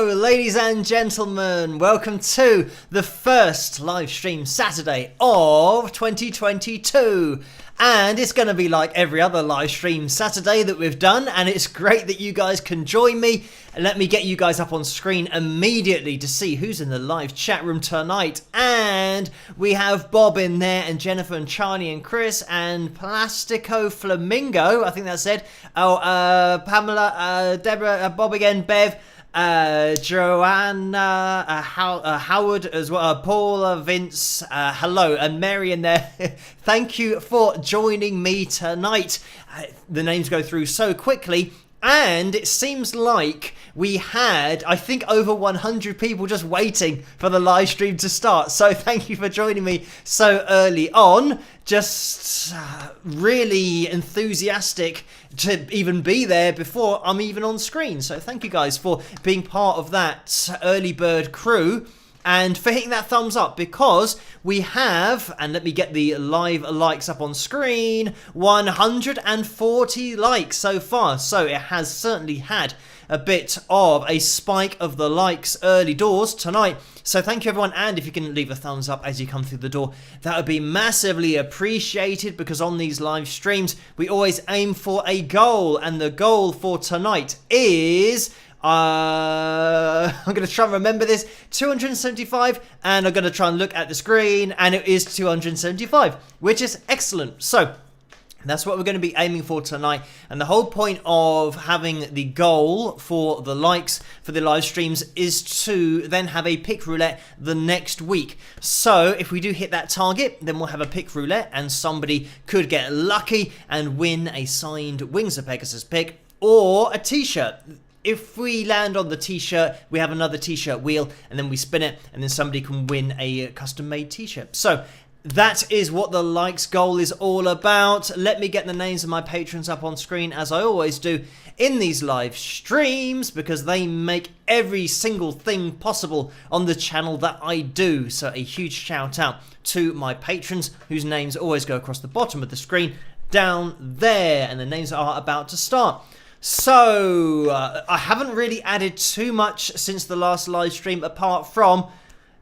So, ladies and gentlemen, welcome to the first live stream Saturday of 2022. And it's going to be like every other live stream Saturday that we've done, and it's great that you guys can join me. And let me get you guys up on screen immediately to see who's in the live chat room tonight. And we have Bob in there, and Jennifer and Charlie and Chris and Plastico Flamingo, I think that's it. Pamela, Deborah, Bob again, Bev. Joanna, Howard as well, Paula, Vince, hello, and Mary in there. Thank you for joining me tonight. The names go through so quickly, and it seems like we had, I think, over 100 people just waiting for the live stream to start. So thank you for joining me so early on. Just really enthusiastic to even be there before I'm even on screen. So thank you guys for being part of that early bird crew and for hitting that thumbs up, because we have, and let me get the live likes up on screen, 140 likes so far. So it has certainly had a bit of a spike of the likes early doors tonight. So thank you everyone, and if you can leave a thumbs up as you come through the door, that would be massively appreciated, because on these live streams we always aim for a goal, and the goal for tonight is I'm going to try and remember this, 275, and I'm going to try and look at the screen, and it is 275, which is excellent. So that's what we're going to be aiming for tonight. And the whole point of having the goal for the likes for the live streams is to then have a pick roulette the next week. So if we do hit that target, then we'll have a pick roulette, and somebody could get lucky and win a signed Wings of Pegasus pick or a t-shirt. If we land on the t-shirt, we have another t-shirt wheel, and then we spin it, and then somebody can win a custom-made t-shirt. So that is what the likes goal is all about. Let me get the names of my patrons up on screen, as I always do in these live streams, because they make every single thing possible on the channel that I do. So a huge shout out to my patrons, whose names always go across the bottom of the screen down there, and the names are about to start. So I haven't really added too much since the last live stream, apart from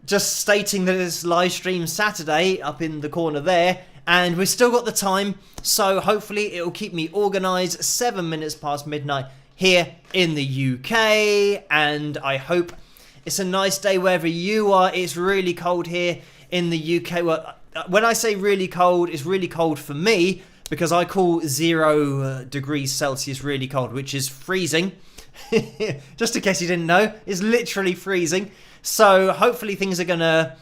just stating that it's live stream Saturday up in the corner there, and we've still got the time, so hopefully it will keep me organised. 7 minutes past midnight here in the UK, and I hope it's a nice day wherever you are. It's really cold here in the UK. Well, when I say really cold, it's really cold for me, because I call 0 degrees Celsius really cold, which is freezing. Just in case you didn't know, it's literally freezing. So hopefully things are going to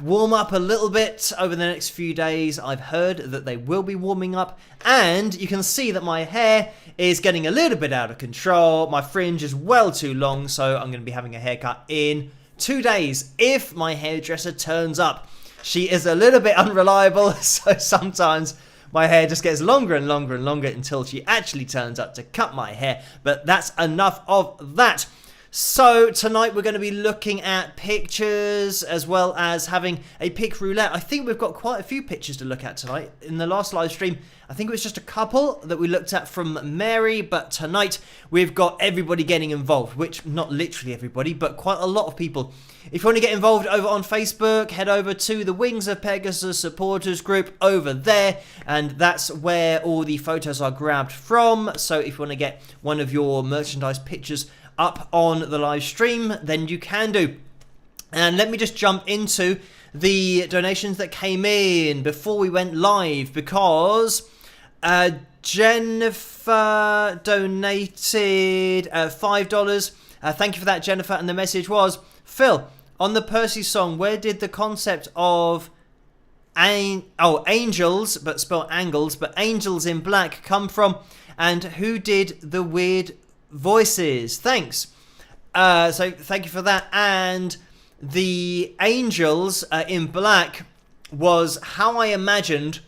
warm up a little bit over the next few days. I've heard that they will be warming up, and you can see that my hair is getting a little bit out of control. My fringe is well too long, so I'm going to be having a haircut in 2 days if my hairdresser turns up. She is a little bit unreliable, so sometimes my hair just gets longer and longer and longer until she actually turns up to cut my hair. But that's enough of that. So tonight we're going to be looking at pictures as well as having a pick roulette. I think we've got quite a few pictures to look at tonight. In the last live stream, I think it was just a couple that we looked at from Mary, but tonight we've got everybody getting involved, which not literally everybody, but quite a lot of people. If you want to get involved over on Facebook, head over to the Wings of Pegasus supporters group over there, and that's where all the photos are grabbed from. So if you want to get one of your merchandise pictures up on the live stream, then you can do. And let me just jump into the donations that came in before we went live, because Jennifer donated $5. Thank you for that, Jennifer. And the message was, Phil, on the Percy song, where did the concept of angels, but spelled angles, but angels in black come from? And who did the weird voices? Thanks. So thank you for that. And the angels in black was how I imagined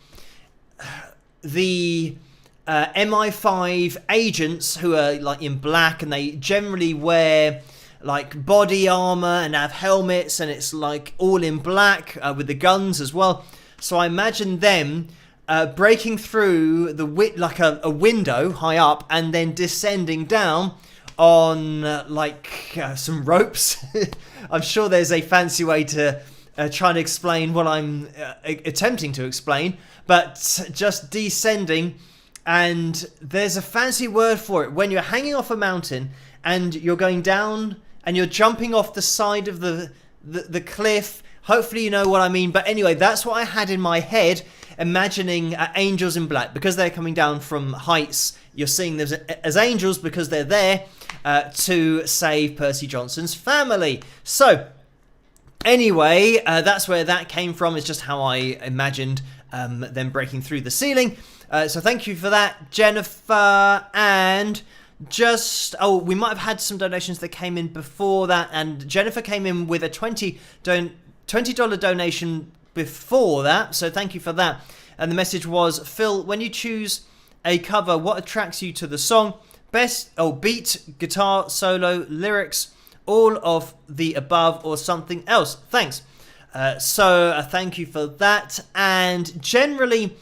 the MI5 agents, who are like in black, and they generally wear like body armor and have helmets, and it's like all in black with the guns as well. So I imagine them breaking through the like a window high up, and then descending down on some ropes. I'm sure there's a fancy way to try to explain what I'm attempting to explain, but just descending. And there's a fancy word for it when you're hanging off a mountain and you're going down and you're jumping off the side of the cliff. Hopefully you know what I mean. But anyway, that's what I had in my head, imagining angels in black. Because they're coming down from heights, you're seeing them as angels because they're there to save Percy Johnson's family. So anyway, that's where that came from. It's just how I imagined them breaking through the ceiling. So thank you for that, Jennifer. And we might have had some donations that came in before that. And Jennifer came in with a $20 donation before that. So thank you for that. And the message was, Phil, when you choose a cover, what attracts you to the song? Beat, guitar, solo, lyrics, all of the above, or something else? Thanks. So thank you for that. And generally,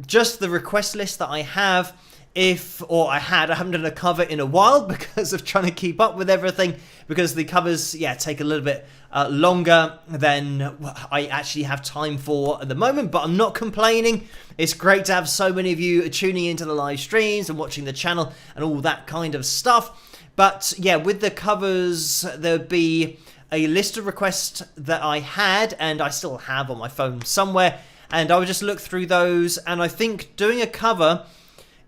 just the request list that I have, I haven't done a cover in a while because of trying to keep up with everything, because the covers, take a little bit longer than I actually have time for at the moment, but I'm not complaining. It's great to have so many of you tuning into the live streams and watching the channel and all that kind of stuff. But yeah, with the covers, there'd be a list of requests that I had, and I still have on my phone somewhere, and I would just look through those. And I think doing a cover,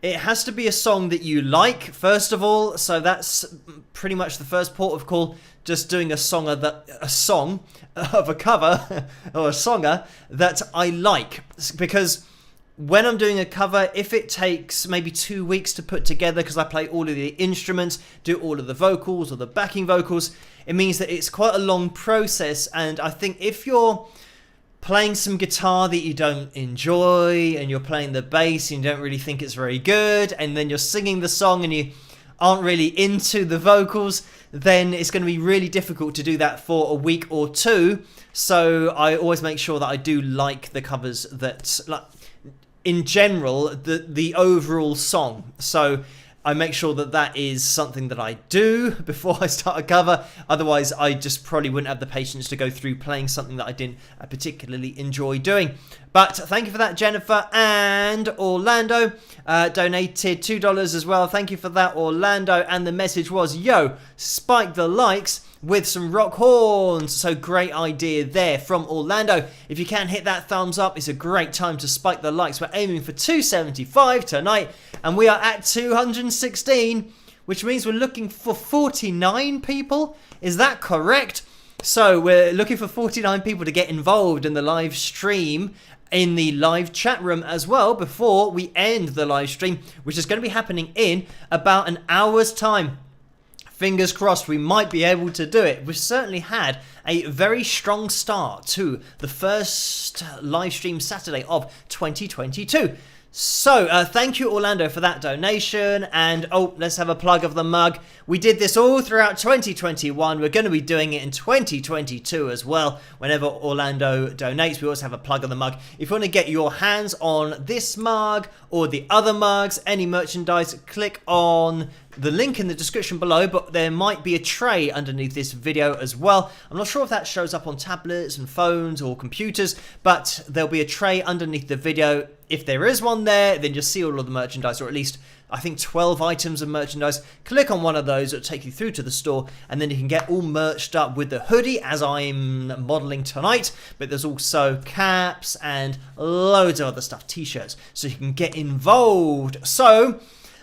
it has to be a song that you like, first of all. So that's pretty much the first port of call. Just doing a song of a cover or a songer that I like. Because when I'm doing a cover, if it takes maybe 2 weeks to put together, because I play all of the instruments, do all of the vocals or the backing vocals, it means that it's quite a long process. And I think if you're playing some guitar that you don't enjoy, and you're playing the bass and you don't really think it's very good, and then you're singing the song and you aren't really into the vocals, then it's going to be really difficult to do that for a week or two. So I always make sure that I do like the covers that, in general, the overall song. So I make sure that that is something that I do before I start a cover. Otherwise, I just probably wouldn't have the patience to go through playing something that I didn't particularly enjoy doing. But thank you for that, Jennifer. And Orlando donated $2 as well. Thank you for that, Orlando. And the message was, yo, spike the likes with some rock horns. So great idea there from Orlando. If you can hit that thumbs up, it's a great time to spike the likes. We're aiming for 275 tonight, and we are at 216, which means we're looking for 49 people. Is that correct? So we're looking for 49 people to get involved in the live stream, in the live chat room as well, before we end the live stream, which is going to be happening in about an hour's time. Fingers crossed we might be able to do it. We've certainly had a very strong start to the first live stream Saturday of 2022. So, thank you, Orlando, for that donation. And, let's have a plug of the mug. We did this all throughout 2021. We're going to be doing it in 2022 as well. Whenever Orlando donates, we always have a plug of the mug. If you want to get your hands on this mug or the other mugs, any merchandise, click on the link in the description below, but there might be a tray underneath this video as well. I'm not sure if that shows up on tablets and phones or computers, but there'll be a tray underneath the video. If there is one there, then you'll see all of the merchandise, or at least I think 12 items of merchandise. Click on one of those, it'll take you through to the store, and then you can get all merched up with the hoodie as I'm modeling tonight. But there's also caps and loads of other stuff, t-shirts, so you can get involved. So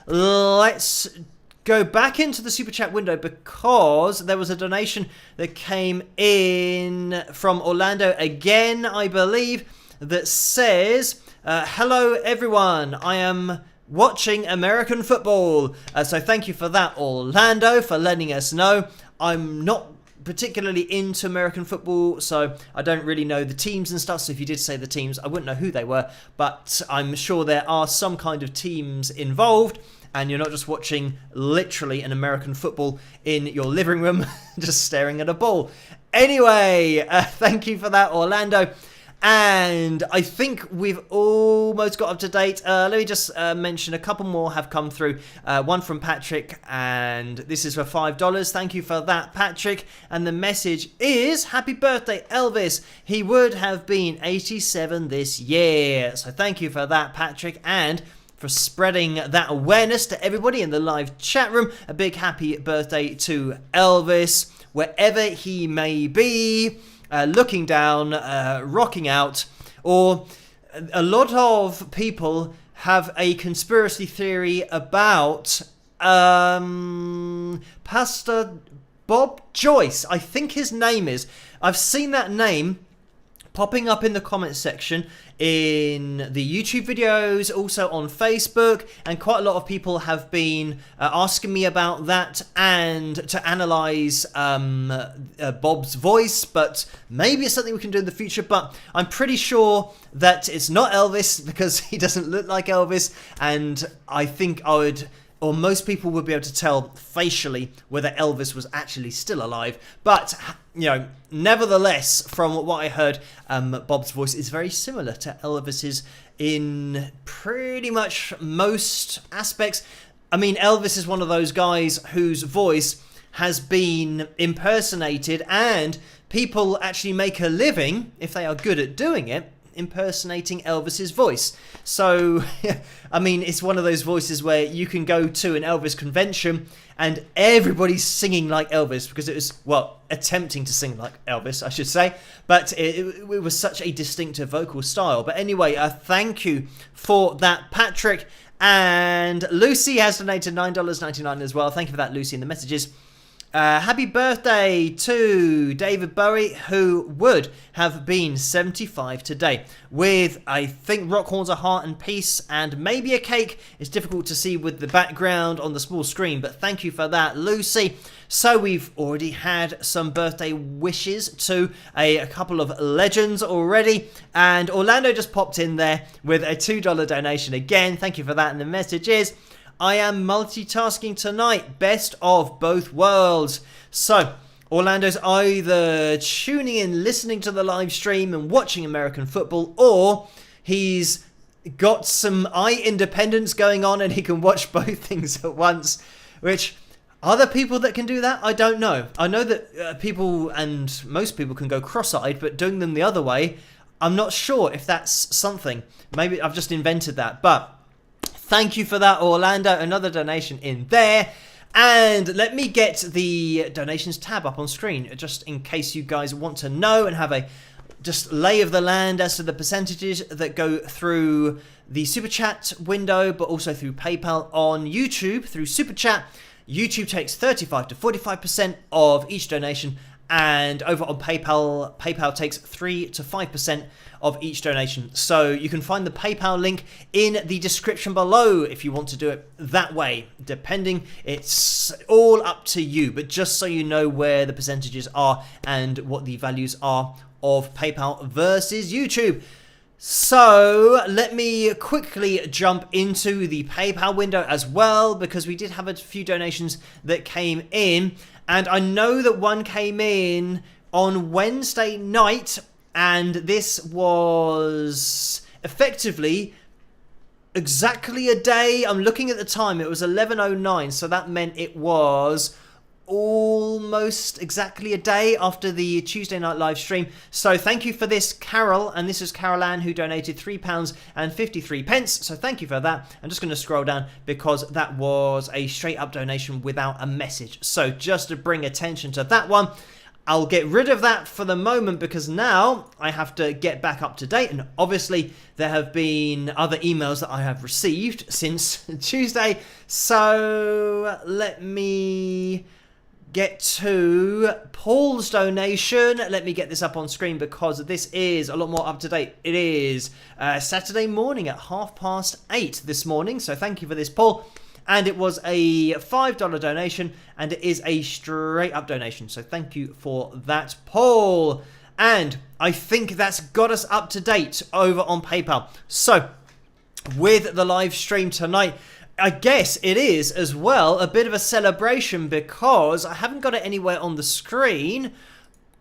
let's go back into the super chat window, because there was a donation that came in from Orlando again, I believe, that says, hello everyone, I am watching American football. So thank you for that, Orlando, for letting us know. I'm not particularly into American football, so I don't really know the teams and stuff. So if you did say the teams, I wouldn't know who they were, but I'm sure there are some kind of teams involved, and you're not just watching literally an American football in your living room just staring at a ball. Anyway, thank you for that, Orlando. And I think we've almost got up to date. Let me just mention a couple more have come through. One from Patrick, and this is for $5. Thank you for that, Patrick. And the message is, happy birthday, Elvis. He would have been 87 this year. So thank you for that, Patrick, and for spreading that awareness to everybody in the live chat room. A big happy birthday to Elvis, wherever he may be. Looking down, rocking out, or a lot of people have a conspiracy theory about Pastor Bob Joyce, I think his name is. I've seen that name popping up in the comments section in the YouTube videos, also on Facebook, and quite a lot of people have been asking me about that and to analyze Bob's voice, but maybe it's something we can do in the future. But I'm pretty sure that it's not Elvis because he doesn't look like Elvis, and I think I would, or most people would be able to tell facially whether Elvis was actually still alive. But, you know, nevertheless, from what I heard, Bob's voice is very similar to Elvis's in pretty much most aspects. I mean, Elvis is one of those guys whose voice has been impersonated, and people actually make a living, if they are good at doing it, impersonating Elvis's voice. So, I mean, it's one of those voices where you can go to an Elvis convention and everybody's singing like Elvis, because it was, well, attempting to sing like Elvis, I should say, but it was such a distinctive vocal style. But anyway, thank you for that, Patrick. And Lucy has donated $9.99 as well. Thank you for that, Lucy, in the messages. Happy birthday to David Bowie, who would have been 75 today, with, I think, rock horns, a heart and peace, and maybe a cake. It's difficult to see with the background on the small screen, but thank you for that, Lucy. So we've already had some birthday wishes to a couple of legends already, and Orlando just popped in there with a $2 donation again. Thank you for that, and the message is, I am multitasking tonight, best of both worlds. So, Orlando's either tuning in, listening to the live stream and watching American football, or he's got some eye independence going on and he can watch both things at once. Which, are there people that can do that? I don't know. I know that people, and most people, can go cross-eyed, but doing them the other way, I'm not sure if that's something. Maybe I've just invented that, but thank you for that, Orlando. Another donation in there. And let me get the donations tab up on screen, just in case you guys want to know and have a just lay of the land as to the percentages that go through the Super Chat window, but also through PayPal on YouTube. Through Super Chat, YouTube takes 35 to 45% of each donation, and over on PayPal, PayPal takes 3 to 5% of each donation. So you can find the PayPal link in the description below if you want to do it that way. Depending, it's all up to you, but just so you know where the percentages are and what the values are of PayPal versus YouTube. So let me quickly jump into the PayPal window as well, because we did have a few donations that came in, and I know that one came in on Wednesday night, and this was effectively exactly a day. I'm looking at the time. It was 11:09, so that meant it was almost exactly a day after the Tuesday night live stream. So thank you for this, Carol, and this is Carol Ann, who donated £3.53. So thank you for that. I'm just going to scroll down because that was a straight up donation without a message. So just to bring attention to that one, I'll get rid of that for the moment because now I have to get back up to date, and obviously there have been other emails that I have received since Tuesday. So let me get to Paul's donation. Let me get this up on screen because this is a lot more up to date. It is Saturday morning at 8:30 this morning. So thank you for this, Paul. And it was a $5 donation, and it is a straight up donation. So thank you for that, Paul. And I think that's got us up to date over on PayPal. So with the live stream tonight, I guess it is as well a bit of a celebration because I haven't got it anywhere on the screen,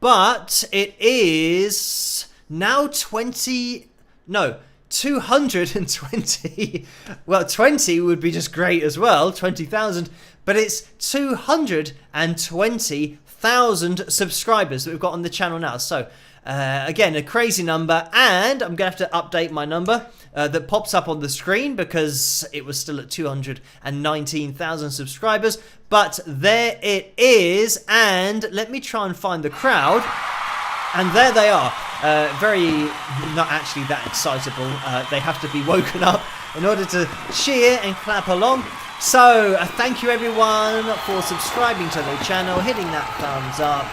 but it is now 220. Well, 20 would be just great as well, 20,000, but it's 220,000 subscribers that we've got on the channel now. So again, a crazy number, and I'm gonna have to update my number that pops up on the screen because it was still at 219,000 subscribers, but there it is. And let me try and find the crowd, and there they are. Very not actually that excitable. They have to be woken up in order to cheer and clap along. So thank you everyone for subscribing to the channel, hitting that thumbs up,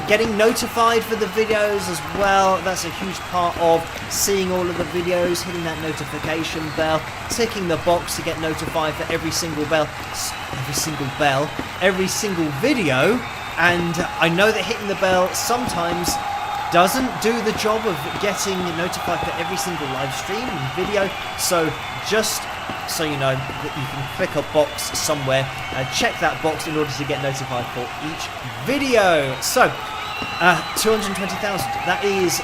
getting notified for the videos as well. That's a huge part of seeing all of the videos, hitting that notification bell, ticking the box to get notified for every single video. And I know that hitting the bell sometimes doesn't do the job of getting notified for every single live stream and video, so just so you know that you can click a box somewhere, check that box in order to get notified for each video. So 220,000, that is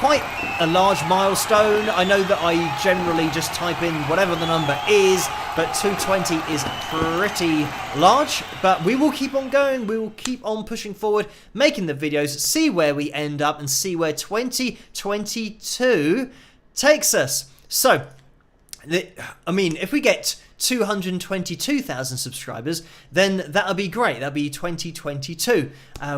quite a large milestone. I know that I generally just type in whatever the number is, but 220 is pretty large. But we will keep on going, we will keep on pushing forward, making the videos, see where we end up and see where 2022 takes us. So I mean, if we get 222,000 subscribers, then that'll be great. That'll be 2022,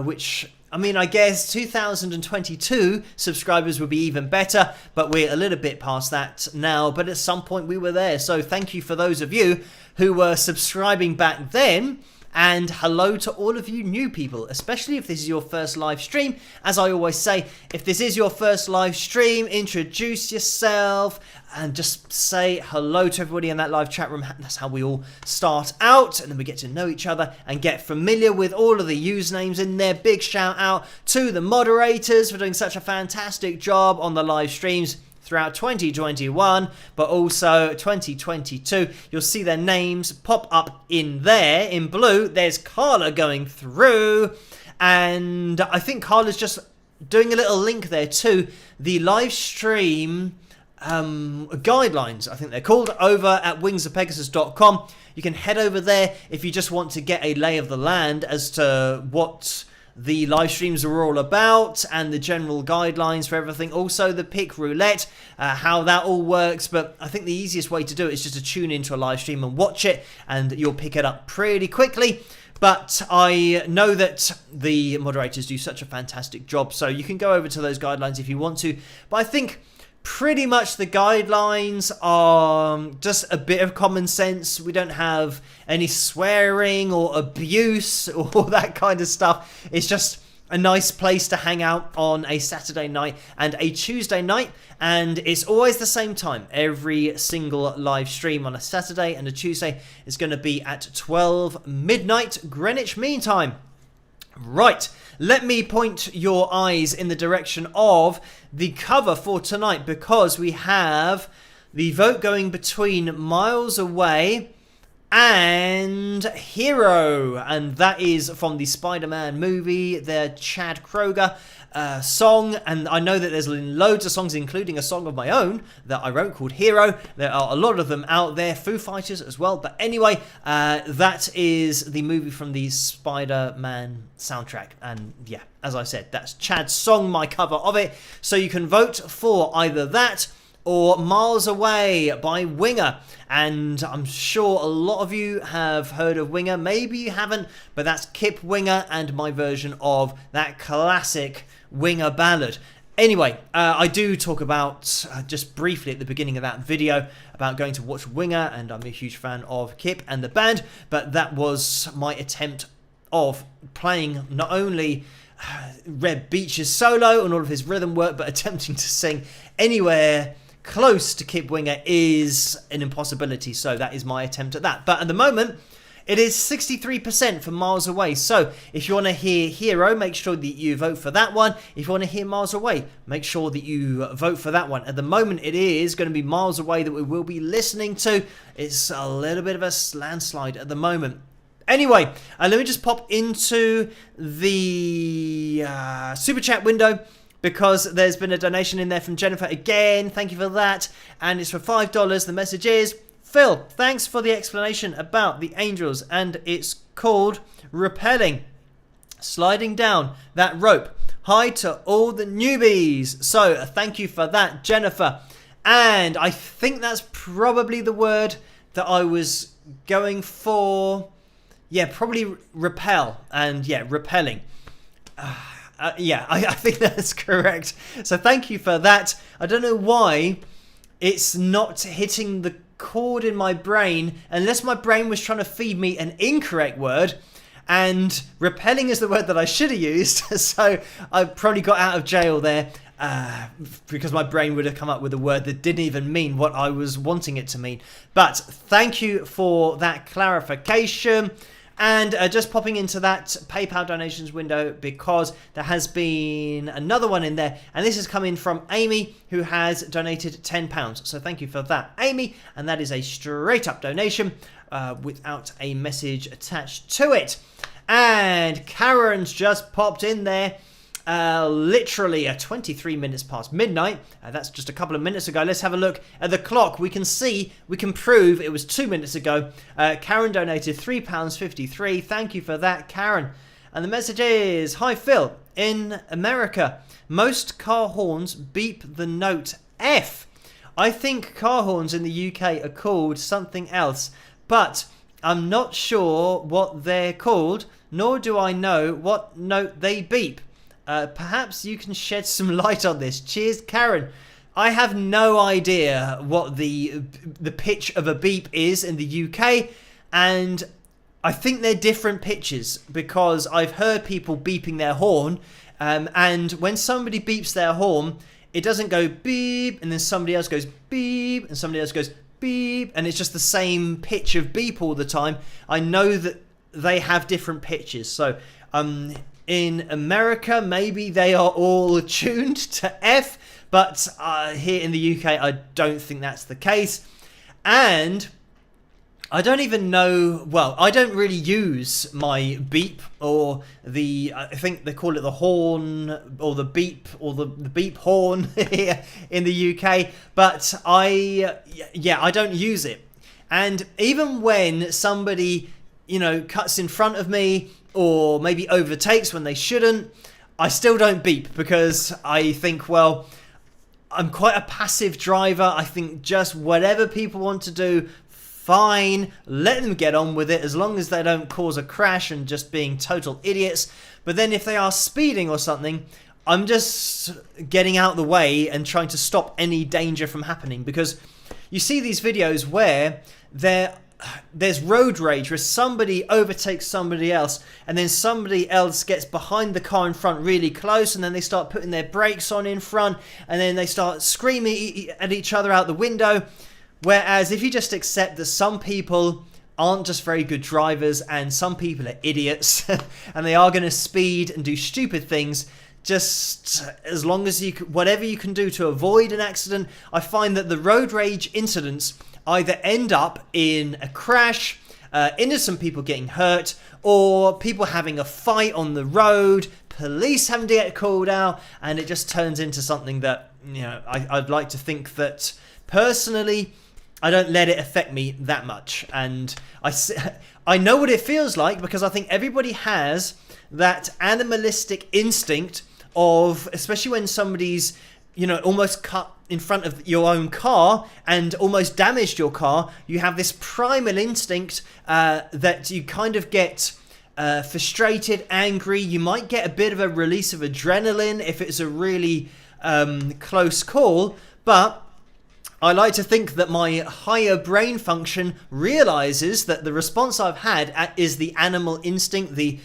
which, I mean, I guess 2022 subscribers would be even better, but we're a little bit past that now, but at some point we were there. So thank you for those of you who were subscribing back then. And hello to all of you new people, especially if this is your first live stream. As I always say, if this is your first live stream, introduce yourself and just say hello to everybody in that live chat room. That's how we all start out, and then we get to know each other and get familiar with all of the usernames in there. Big shout out to the moderators for doing such a fantastic job on the live streams throughout 2021, but also 2022. You'll see their names pop up in there in blue. There's Carla going through, and I think Carla's just doing a little link there to the live stream guidelines, I think they're called, over at wingsofpegasus.com. You can head over there if you just want to get a lay of the land as to what the live streams are all about and the general guidelines for everything. Also the pick roulette, how that all works. But I think the easiest way to do it is just to tune into a live stream and watch it, and you'll pick it up pretty quickly. But I know that the moderators do such a fantastic job, so you can go over to those guidelines if you want to. But I think pretty much the guidelines are just a bit of common sense. We don't have any swearing or abuse or that kind of stuff. It's just a nice place to hang out on a Saturday night and a Tuesday night, and it's always the same time. Every single live stream on a Saturday and a Tuesday is going to be at 12 midnight Greenwich Mean Time. Right, let me point your eyes in the direction of the cover for tonight, because we have the vote going between Miles Away and Hero, and that is from the Spider-Man movie, the Chad Kroger song. And I know that there's loads of songs, including a song of my own that I wrote called Hero. There are a lot of them out there, Foo Fighters as well. But anyway, that is the movie from the Spider-Man soundtrack. And yeah, as I said, that's Chad's song, my cover of it. So you can vote for either that or Miles Away by Winger. And I'm sure a lot of you have heard of Winger. Maybe you haven't, but that's Kip Winger and my version of that classic Winger ballad. Anyway, I do talk about, just briefly at the beginning of that video, about going to watch Winger, and I'm a huge fan of Kip and the band, but that was my attempt of playing not only Red Beach's solo and all of his rhythm work, but attempting to sing anywhere close to Kip Winger is an impossibility. So that is my attempt at that. But at the moment, it is 63% for Miles Away. So if you want to hear Hero, make sure that you vote for that one. If you want to hear Miles Away, make sure that you vote for that one. At the moment, it is going to be Miles Away that we will be listening to. It's a little bit of a landslide at the moment. Anyway, let me just pop into the super chat window because there's been a donation in there from Jennifer again. Thank you for that. And it's for $5. The message is, Phil, thanks for the explanation about the angels, and it's called rappelling. Sliding down that rope. Hi to all the newbies. So thank you for that, Jennifer. And I think that's probably the word that I was going for. Yeah, probably repel. And yeah, rappelling. Yeah, I think that's correct. So thank you for that. I don't know why it's not hitting the chord in my brain, unless my brain was trying to feed me an incorrect word. And repelling is the word that I should have used. So I probably got out of jail there because my brain would have come up with a word that didn't even mean what I was wanting it to mean. But thank you for that clarification. And just popping into that PayPal donations window, because there has been another one in there. And this is coming from Amy, who has donated £10. So thank you for that, Amy. And that is a straight up donation without a message attached to it. And Karen's just popped in there. Literally 23 minutes past midnight. That's just a couple of minutes ago. Let's have a look at the clock. We can prove it was 2 minutes ago. Karen donated £3.53. Thank you for that, Karen. And the message is, hi Phil, in America, most car horns beep the note F. I think car horns in the UK are called something else, but I'm not sure what they're called, nor do I know what note they beep. Perhaps you can shed some light on this. Cheers, Karen. I have no idea what the pitch of a beep is in the UK, and I think they're different pitches, because I've heard people beeping their horn, and when somebody beeps their horn, it doesn't go beep, and then somebody else goes beep, and somebody else goes beep, and it's just the same pitch of beep all the time. I know that they have different pitches, so in America, maybe they are all tuned to F, but here in the UK, I don't think that's the case. And I don't even know, well, I don't really use my beep or I think they call it the horn or the beep or the beep horn here in the UK, but I don't use it. And even when somebody, cuts in front of me, or maybe overtakes when they shouldn't, I still don't beep, because I think, well, I'm quite a passive driver. I think just whatever people want to do, fine, let them get on with it, as long as they don't cause a crash and just being total idiots. But then if they are speeding or something, I'm just getting out of the way and trying to stop any danger from happening, because you see these videos where there's road rage, where somebody overtakes somebody else, and then somebody else gets behind the car in front really close, and then they start putting their brakes on in front, and then they start screaming at each other out the window. Whereas if you just accept that some people aren't just very good drivers, and some people are idiots, and they are going to speed and do stupid things, just as long as whatever you can do to avoid an accident, I find that the road rage incidents either end up in a crash, innocent people getting hurt, or people having a fight on the road, police having to get called out, and it just turns into something that, I'd like to think that personally, I don't let it affect me that much. And I know what it feels like, because I think everybody has that animalistic instinct of, especially when somebody's, almost cut in front of your own car and almost damaged your car, you have this primal instinct that you kind of get frustrated, angry. You might get a bit of a release of adrenaline if it's a really close call, but I like to think that my higher brain function realizes that the response I've had is the animal instinct, the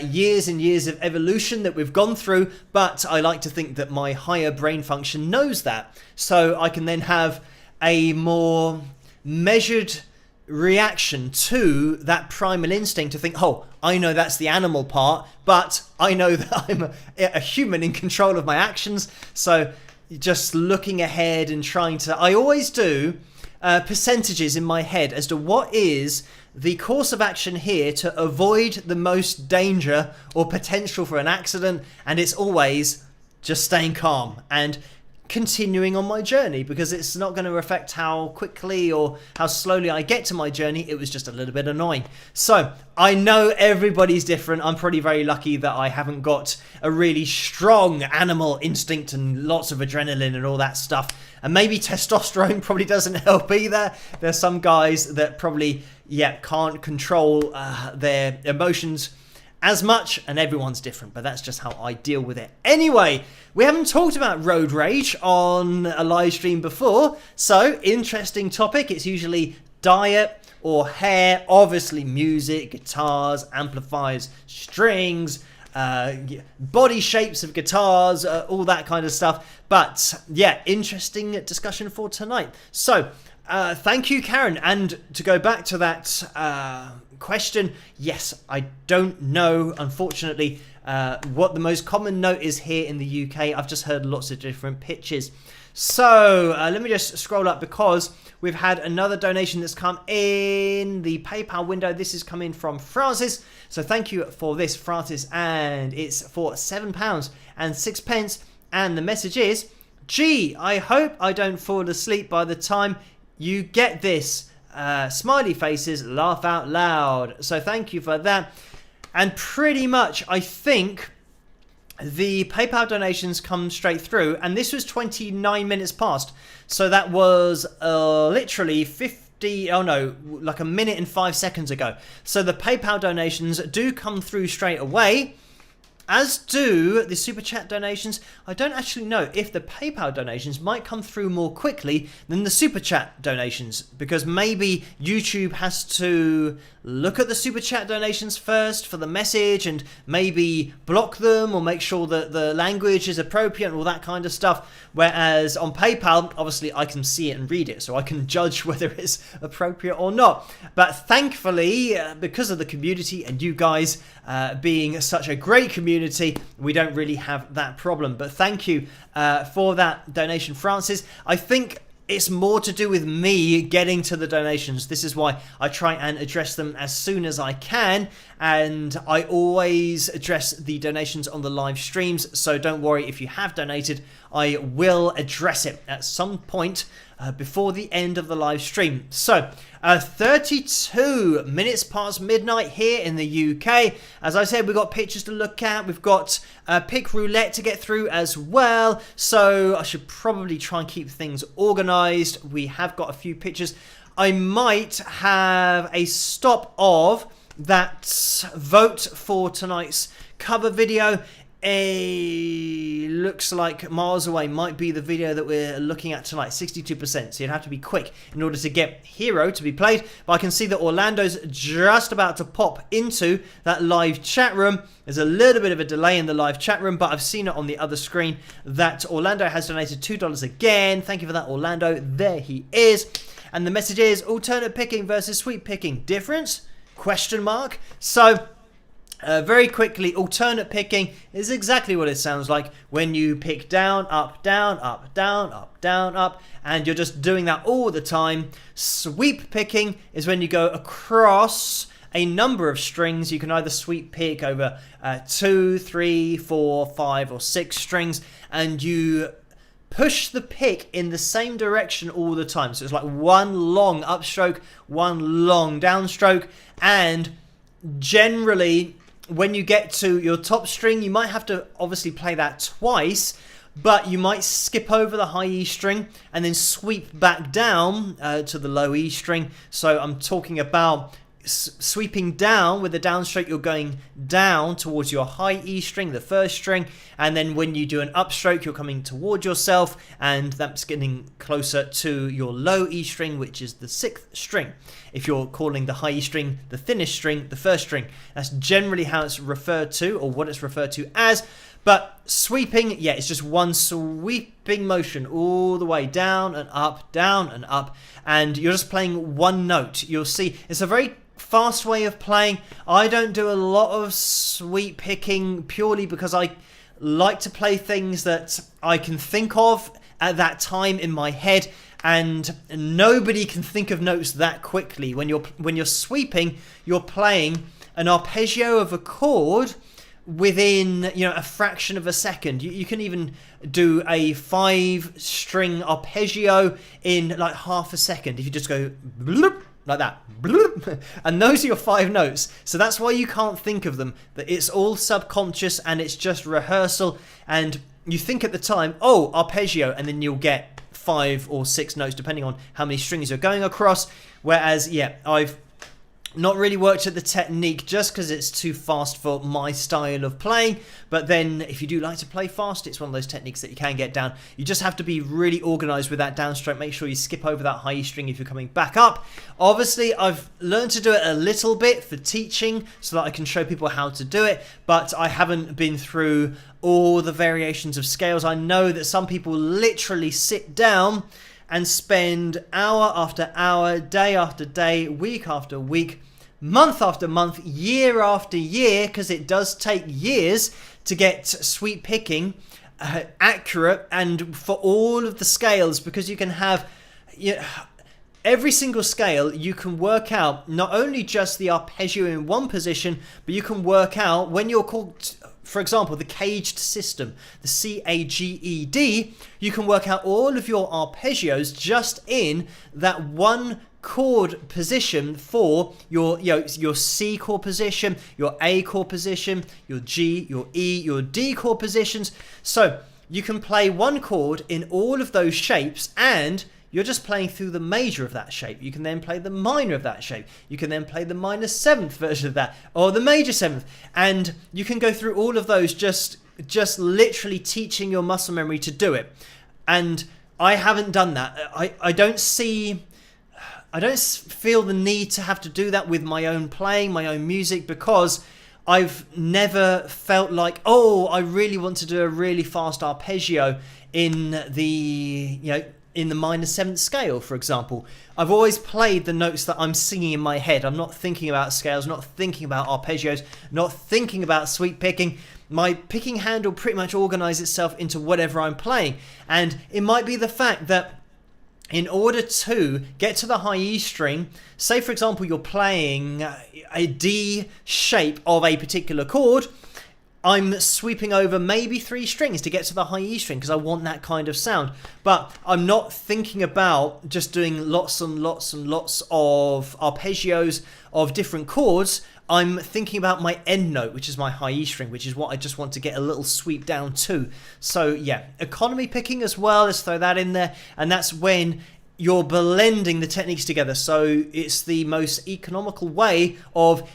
years and years of evolution that we've gone through, but I like to think that my higher brain function knows that, so I can then have a more measured reaction to that primal instinct to think, oh, I know that's the animal part, but I know that I'm a human in control of my actions. So just looking ahead and trying to, I always do percentages in my head as to what is the course of action here to avoid the most danger or potential for an accident, and it's always just staying calm and continuing on my journey, because it's not going to affect how quickly or how slowly I get to my journey. It was just a little bit annoying. So I know everybody's different. I'm pretty very lucky that I haven't got a really strong animal instinct and lots of adrenaline and all that stuff. And maybe testosterone probably doesn't help either. There's some guys that probably, can't control their emotions as much, and everyone's different, but that's just how I deal with it. Anyway, we haven't talked about road rage on a live stream before, so interesting topic. It's usually diet or hair, obviously music, guitars, amplifiers, strings, body shapes of guitars, all that kind of stuff. But yeah, interesting discussion for tonight. So thank you, Karen. And to go back to that question, yes, I don't know, unfortunately, what the most common note is here in the UK. I've just heard lots of different pitches. So let me just scroll up, because we've had another donation that's come in the PayPal window. This is coming from Francis. So thank you for this, Francis. And it's for £7.06. And the message is, gee, I hope I don't fall asleep by the time you get this. Smiley faces, laugh out loud. So thank you for that. And pretty much, I think the PayPal donations come straight through. And this was 29 minutes past. So that was literally like a minute and 5 seconds ago. So the PayPal donations do come through straight away, as do the Super Chat donations. I don't actually know if the PayPal donations might come through more quickly than the Super Chat donations, because maybe YouTube has to look at the Super Chat donations first for the message and maybe block them or make sure that the language is appropriate and all that kind of stuff. Whereas on PayPal, obviously I can see it and read it, so I can judge whether it's appropriate or not. But thankfully, because of the community and you guys being such a great community, we don't really have that problem. But thank you for that donation, Francis. I think it's more to do with me getting to the donations. This is why I try and address them as soon as I can, and I always address the donations on the live streams. So don't worry if you have donated, I will address it at some point before the end of the live stream. So 32 minutes past midnight here in the UK. As I said, we've got pictures to look at. We've got pick roulette to get through as well. So I should probably try and keep things organized. We have got a few pictures. I might have a stop of that vote for tonight's cover video. Looks like Miles Away might be the video that we're looking at tonight, 62%. So you'd have to be quick in order to get Hero to be played. But I can see that Orlando's just about to pop into that live chat room. There's a little bit of a delay in the live chat room, but I've seen it on the other screen that Orlando has donated $2 again. Thank you for that, Orlando. There he is. And the message is alternate picking versus sweep picking. Difference? Question mark. So very quickly, alternate picking is exactly what it sounds like when you pick down, up, down, up, down, up, down, up, and you're just doing that all the time. Sweep picking is when you go across a number of strings. You can either sweep pick over 2, 3, 4, 5, or 6 strings, and you push the pick in the same direction all the time. So it's like one long upstroke, one long downstroke, and generally when you get to your top string, you might have to obviously play that twice, but you might skip over the high E string and then sweep back down to the low E string. So I'm talking about sweeping down with the downstroke. You're going down towards your high E string, the first string, and then when you do an upstroke, you're coming toward yourself, and that's getting closer to your low E string, which is the 6th string. If you're calling the high E string the thinnest string, the first string, that's generally how it's referred to, or what it's referred to as. But sweeping, yeah, it's just one sweeping motion all the way down and up, and you're just playing one note. You'll see it's a very fast way of playing. I don't do a lot of sweep picking purely because I like to play things that I can think of at that time in my head, and nobody can think of notes that quickly. When you're sweeping, you're playing an arpeggio of a chord within, you know, a fraction of a second. You can even do a 5-string arpeggio in like half a second if you just go bloop, like that, bloop. And those are your 5 notes. So that's why you can't think of them, that it's all subconscious and it's just rehearsal, and you think at the time, oh, arpeggio, and then you'll get 5 or 6 notes depending on how many strings you're going across. Whereas, yeah, I've not really worked at the technique just because it's too fast for my style of playing. But then if you do like to play fast, it's one of those techniques that you can get down. You just have to be really organized with that downstroke. Make sure you skip over that high E string if you're coming back up. Obviously, I've learned to do it a little bit for teaching so that I can show people how to do it, but I haven't been through all the variations of scales. I know that some people literally sit down and spend hour after hour, day after day, week after week, month after month, year after year, because it does take years to get sweep picking accurate, and for all of the scales, because you can have, you know, every single scale you can work out not only just the arpeggio in one position, but you can work out when you're called, for example, the caged system, the C-A-G-E-D, you can work out all of your arpeggios just in that one chord position for your, you know, your C chord position, your A chord position, your G, your E, your D chord positions. So you can play one chord in all of those shapes, and you're just playing through the major of that shape. You can then play the minor of that shape. You can then play the minor 7th version of that, or the major 7th. And you can go through all of those just literally teaching your muscle memory to do it. And I haven't done that. I don't feel the need to have to do that with my own playing, my own music, because I've never felt like, oh, I really want to do a really fast arpeggio in the, you know, in the minor 7th scale, for example. I've always played the notes that I'm singing in my head. I'm not thinking about scales, not thinking about arpeggios, not thinking about sweep picking. My picking hand will pretty much organize itself into whatever I'm playing. And it might be the fact that in order to get to the high E string, say for example you're playing a D shape of a particular chord, I'm sweeping over maybe 3 strings to get to the high E string because I want that kind of sound. But I'm not thinking about just doing lots and lots and lots of arpeggios of different chords. I'm thinking about my end note, which is my high E string, which is what I just want to get a little sweep down to. So yeah, economy picking as well, let's throw that in there. And that's when you're blending the techniques together. So it's the most economical way of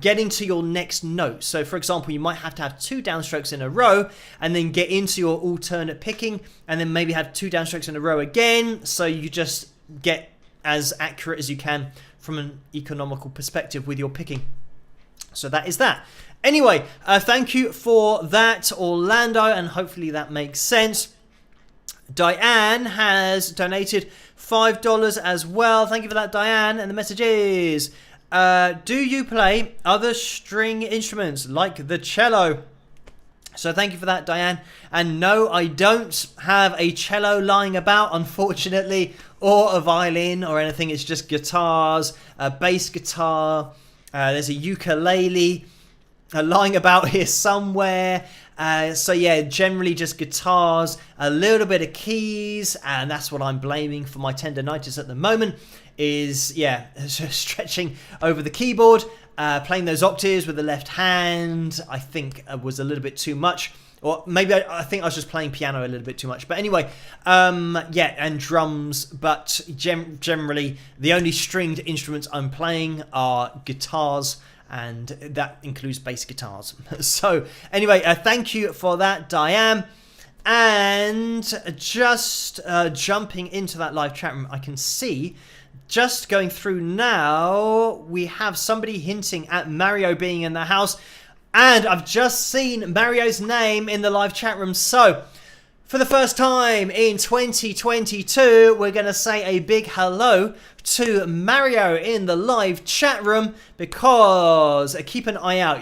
getting to your next note. So for example, you might have to have 2 downstrokes in a row and then get into your alternate picking, and then maybe have 2 downstrokes in a row again, so you just get as accurate as you can from an economical perspective with your picking. So that is that. Anyway, thank you for that, Orlando, and hopefully that makes sense. Diane has donated $5 as well. Thank you for that, Diane. And the message is, do you play other string instruments like the cello? So thank you for that, Diane. And no, I don't have a cello lying about, unfortunately, or a violin or anything. It's just guitars, a bass guitar. There's a ukulele lying about here somewhere. So yeah, generally just guitars, a little bit of keys, and that's what I'm blaming for my tendonitis at the moment. Is, yeah, stretching over the keyboard, playing those octaves with the left hand, I think was a little bit too much. Or maybe I think I was just playing piano a little bit too much. But anyway, yeah, and drums. But generally, the only stringed instruments I'm playing are guitars, and that includes bass guitars. So anyway, thank you for that, Diane. And just jumping into that live chat room, I can see, just going through now, we have somebody hinting at Mario being in the house. And I've just seen Mario's name in the live chat room. So, for the first time in 2022, we're going to say a big hello to Mario in the live chat room, because keep an eye out.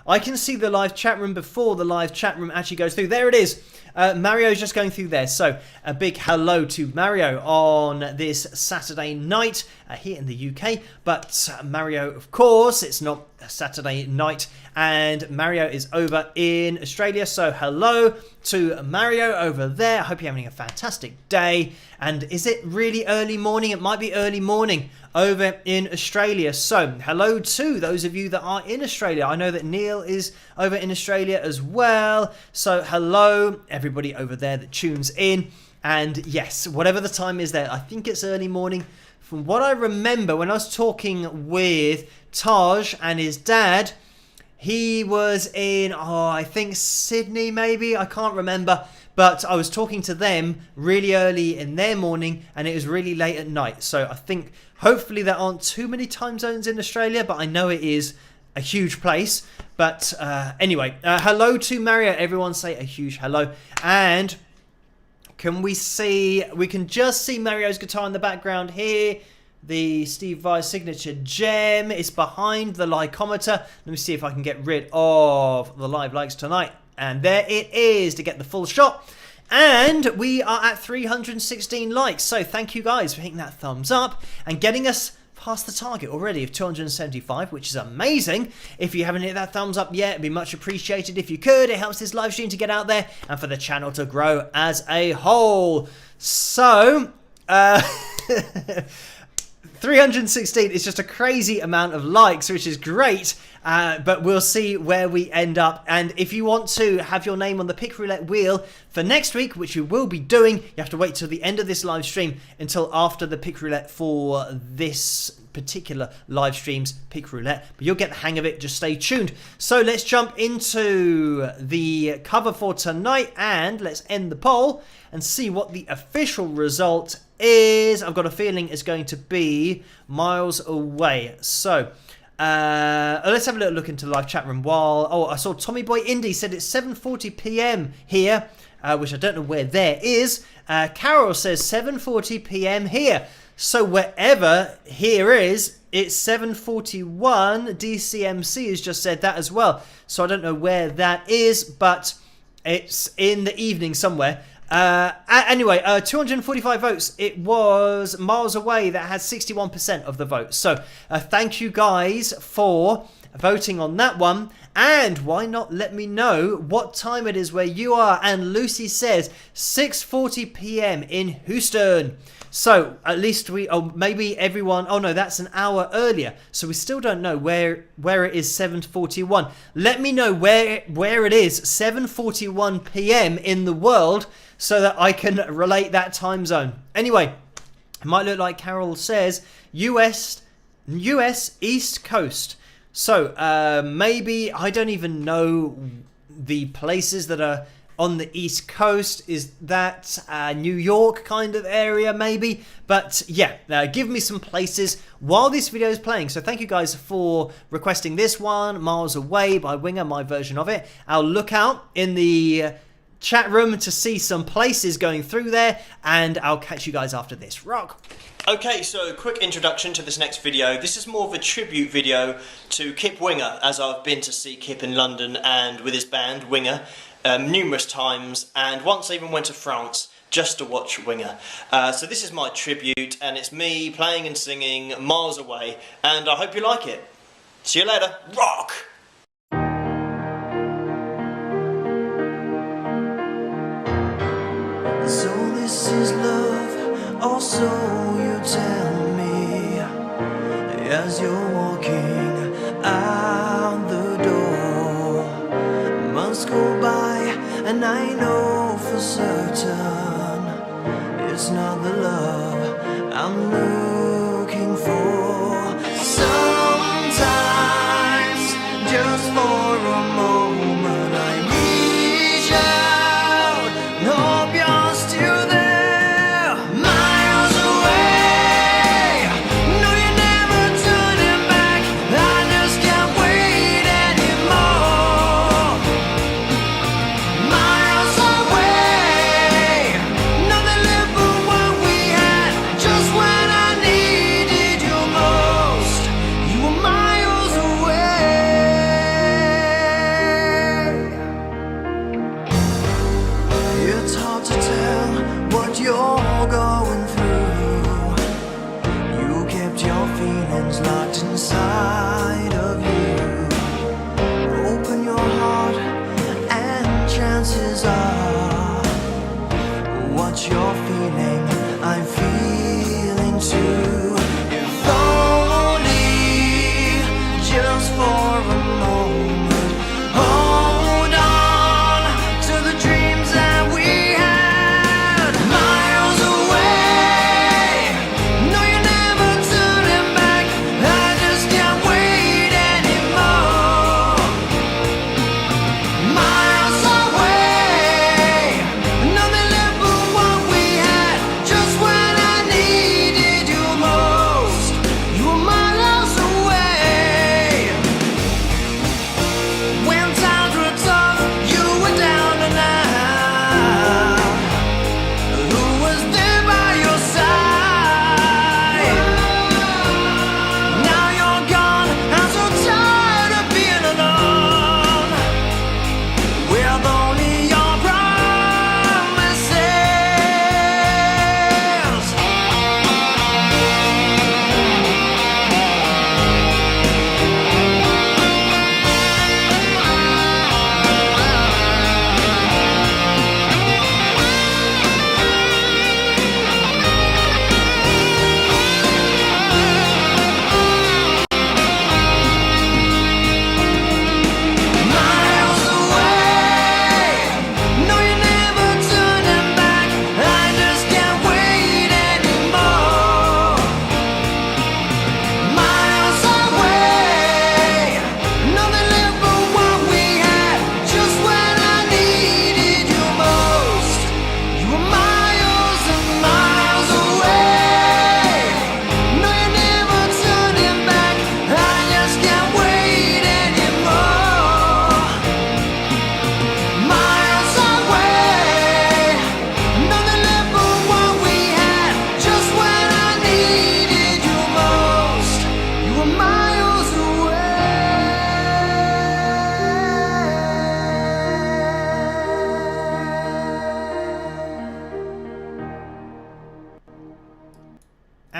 I can see the live chat room before the live chat room actually goes through. There it is. Mario's just going through there. So a big hello to Mario on this Saturday night here in the UK. But Mario, of course, it's not a Saturday night, and Mario is over in Australia. So hello to Mario over there. I hope you're having a fantastic day. And is it really early morning? It might be early morning over in Australia. So hello to those of you that are in Australia. I know that Neil is over in Australia as well. So hello everybody over there that tunes in. And yes, whatever the time is there, I think it's early morning. From what I remember when I was talking with Taj and his dad, he was in, I think Sydney maybe, I can't remember. But I was talking to them really early in their morning, and it was really late at night. So I think hopefully there aren't too many time zones in Australia, but I know it is a huge place. But anyway, hello to Mario. Everyone say a huge hello. And can we see, we can just see Mario's guitar in the background here. The Steve Vai signature gem is behind the lycometer. Let me see if I can get rid of the live likes tonight. And there it is to get the full shot. And we are at 316 likes. So thank you guys for hitting that thumbs up and getting us past the target already of 275, which is amazing. If you haven't hit that thumbs up yet, it'd be much appreciated if you could. It helps this live stream to get out there and for the channel to grow as a whole. So 316 is just a crazy amount of likes, which is great. But we'll see where we end up. And if you want to have your name on the Pick Roulette wheel for next week, which we will be doing, you have to wait till the end of this live stream until after the Pick Roulette for this particular live stream's Pick Roulette. But you'll get the hang of it. Just stay tuned. So let's jump into the cover for tonight and let's end the poll and see what the official result is. I've got a feeling it's going to be Miles Away. So let's have a little look into the live chat room while I saw Tommy Boy Indy said it's 7:40 p.m. here, which I don't know where there is. Carol says 7:40 p.m. here. So wherever here is, it's 7:41. DCMC has just said that as well. So I don't know where that is, but it's in the evening somewhere. Anyway, 245 votes. It was Miles Away that had 61% of the votes. So thank you guys for voting on that one. And why not let me know what time it is where you are? And Lucy says 6:40 p.m. in Houston. So at least maybe everyone, oh no, that's an hour earlier. So we still don't know where it is 7:41. Let me know where it is 7:41 p.m. in the world so that I can relate that time zone. Anyway, it might look like Carol says US East Coast. So maybe, I don't even know the places that are on the East Coast. Is that New York kind of area maybe? But yeah, give me some places while this video is playing. So thank you guys for requesting this one, Miles Away by Winger, my version of it. I'll look out in the chat room to see some places going through there, and I'll catch you guys after this. Rock! Okay, so quick introduction to this next video. This is more of a tribute video to Kip Winger, as I've been to see Kip in London and with his band Winger numerous times, and once I even went to France just to watch Winger. So this is my tribute, and it's me playing and singing Miles Away, and I hope you like it. See you later. Rock! So this is love, also you tell me, as you're walking out the door. Months go by and I know for certain it's not the love I'm looking for. Sometimes, just for a moment, I reach out and hope you're still there. Miles away, no, you're never turning back. I just can't wait anymore. Miles away, nothing left but what we had, just when I need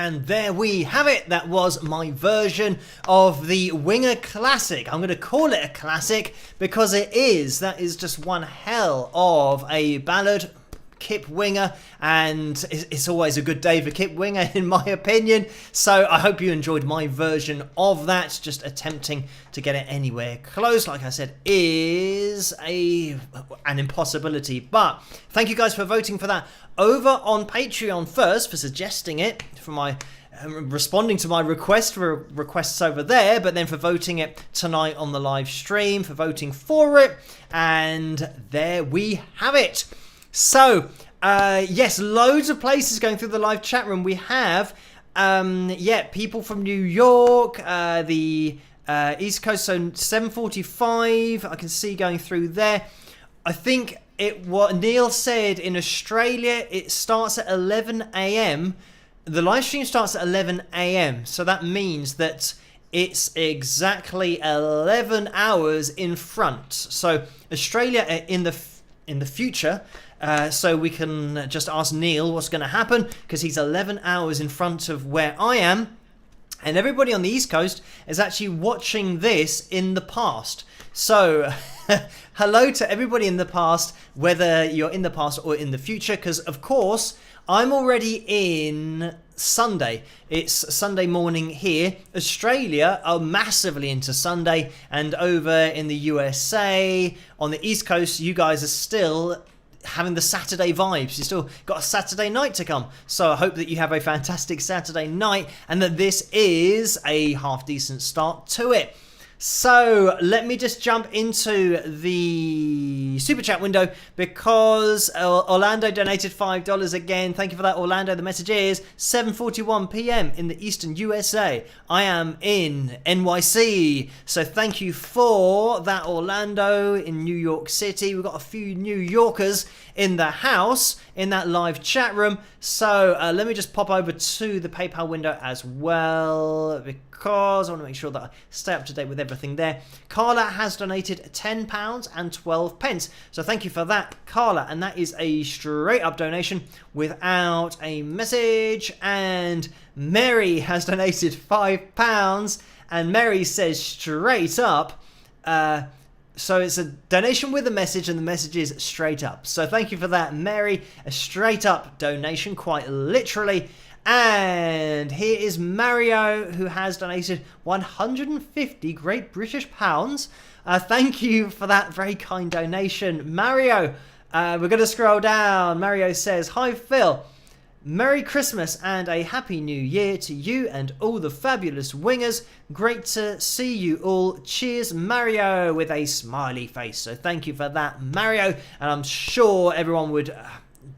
And there we have it. That was my version of the Winger Classic. I'm going to call it a classic because it is. That is just one hell of a ballad. Kip Winger, and it's always a good day for Kip Winger in my opinion, so I hope you enjoyed my version of that. Just attempting to get it anywhere close, like I said, is an impossibility, but thank you guys for voting for that over on Patreon first, for suggesting it, for my responding to my request for requests over there, but then for voting it tonight on the live stream, for voting for it, and there we have it. So, yes, loads of places going through the live chat room. We have, people from New York, the East Coast, so 7:45, I can see going through there. I think what Neil said in Australia, it starts at 11 a.m. The live stream starts at 11 a.m. So that means that it's exactly 11 hours in front. So Australia in the future. So we can just ask Neil what's going to happen, because he's 11 hours in front of where I am. And everybody on the East Coast is actually watching this in the past. So hello to everybody in the past, whether you're in the past or in the future, because of course I'm already in Sunday. It's Sunday morning here. Australia are massively into Sunday, and over in the USA, on the East Coast, you guys are still having the Saturday vibes. You still got a Saturday night to come, so I hope that you have a fantastic Saturday night and that this is a half decent start to it. So let me just jump into the super chat window, because Orlando donated $5 again. Thank you for that, Orlando. The message is 7:41 p.m. in the Eastern USA. I am in NYC, so thank you for that, Orlando, in New York City. We've got a few New Yorkers in the house in that live chat room. So let me just pop over to the PayPal window as well, because I want to make sure that I stay up to date with everything there. Carla has donated £10 and 12 pence. So thank you for that, Carla. And that is a straight up donation without a message. And Mary has donated £5. And Mary says straight up, so it's a donation with a message, and the message is straight up. So thank you for that, Mary. A straight up donation, quite literally. And here is Mario, who has donated 150 Great British pounds. Thank you for that very kind donation, Mario. We're going to scroll down. Mario says, "Hi Phil, Merry Christmas and a Happy New Year to you and all the fabulous wingers. Great to see you all. Cheers, Mario," with a smiley face. So thank you for that, Mario. And I'm sure everyone would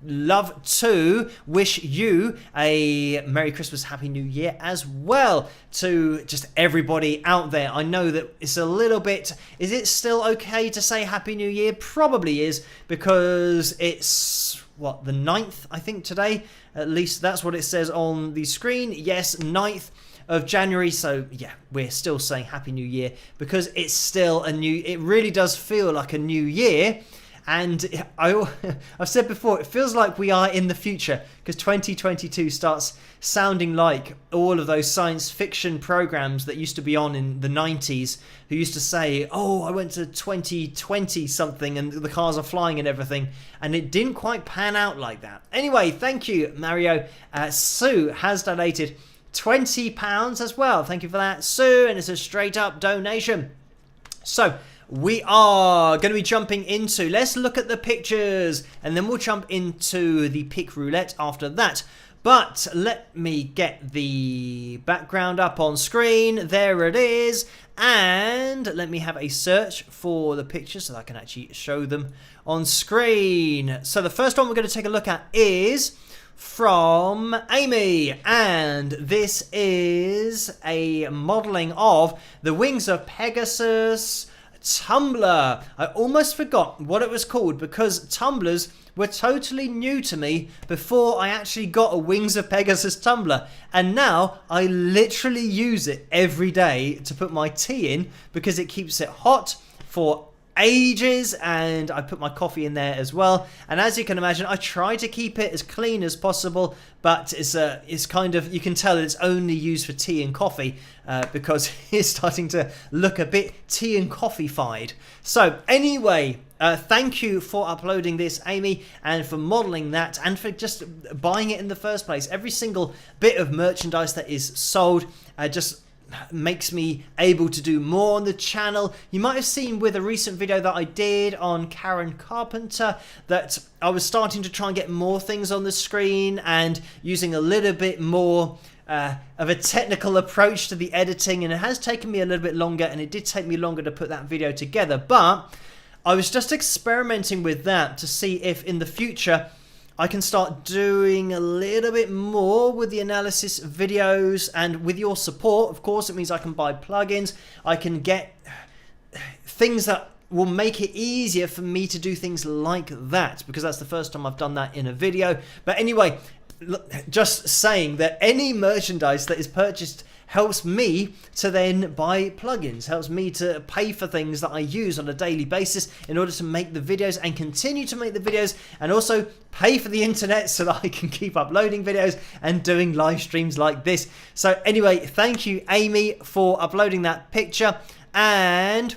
love to wish you a Merry Christmas, Happy New Year as well, to just everybody out there. I know that it's a little bit, is it still okay to say Happy New Year? Probably is, because it's the 9th, I think, today. At least that's what it says on the screen. Yes, 9th of January. So yeah, we're still saying Happy New Year, because it's still it really does feel like a new year. And I've said before, it feels like we are in the future, because 2022 starts sounding like all of those science fiction programs that used to be on in the 90s, who used to say, "Oh, I went to 2020 something and the cars are flying and everything," and it didn't quite pan out like that. Anyway, thank you, Mario. Sue has donated £20 as well. Thank you for that, Sue, and it's a straight up donation. So we are going to be jumping into, let's look at the pictures, and then we'll jump into the pick roulette after that. But let me get the background up on screen. There it is. And let me have a search for the pictures so that I can actually show them on screen. So the first one we're going to take a look at is from Amy, and this is a modeling of the wings of Pegasus tumbler. I almost forgot what it was called, because tumblers were totally new to me before I actually got a Wings of Pegasus tumbler, and now I literally use it every day to put my tea in, because it keeps it hot for ages, and I put my coffee in there as well. And as you can imagine, I try to keep it as clean as possible, but it's kind of, you can tell it's only used for tea and coffee because it's starting to look a bit tea and coffee-fied. So anyway, thank you for uploading this, Amy, and for modeling that, and for just buying it in the first place. Every single bit of merchandise that is sold just makes me able to do more on the channel. You might have seen with a recent video that I did on Karen Carpenter that I was starting to try and get more things on the screen and using a little bit more of a technical approach to the editing, and it has taken me a little bit longer, and it did take me longer to put that video together, but I was just experimenting with that to see if in the future I can start doing a little bit more with the analysis videos, and with your support, of course, it means I can buy plugins, I can get things that will make it easier for me to do things like that, because that's the first time I've done that in a video. But anyway, just saying that any merchandise that is purchased helps me to then buy plugins, helps me to pay for things that I use on a daily basis in order to make the videos and continue to make the videos, and also pay for the internet so that I can keep uploading videos and doing live streams like this. So anyway, thank you, Amy, for uploading that picture. And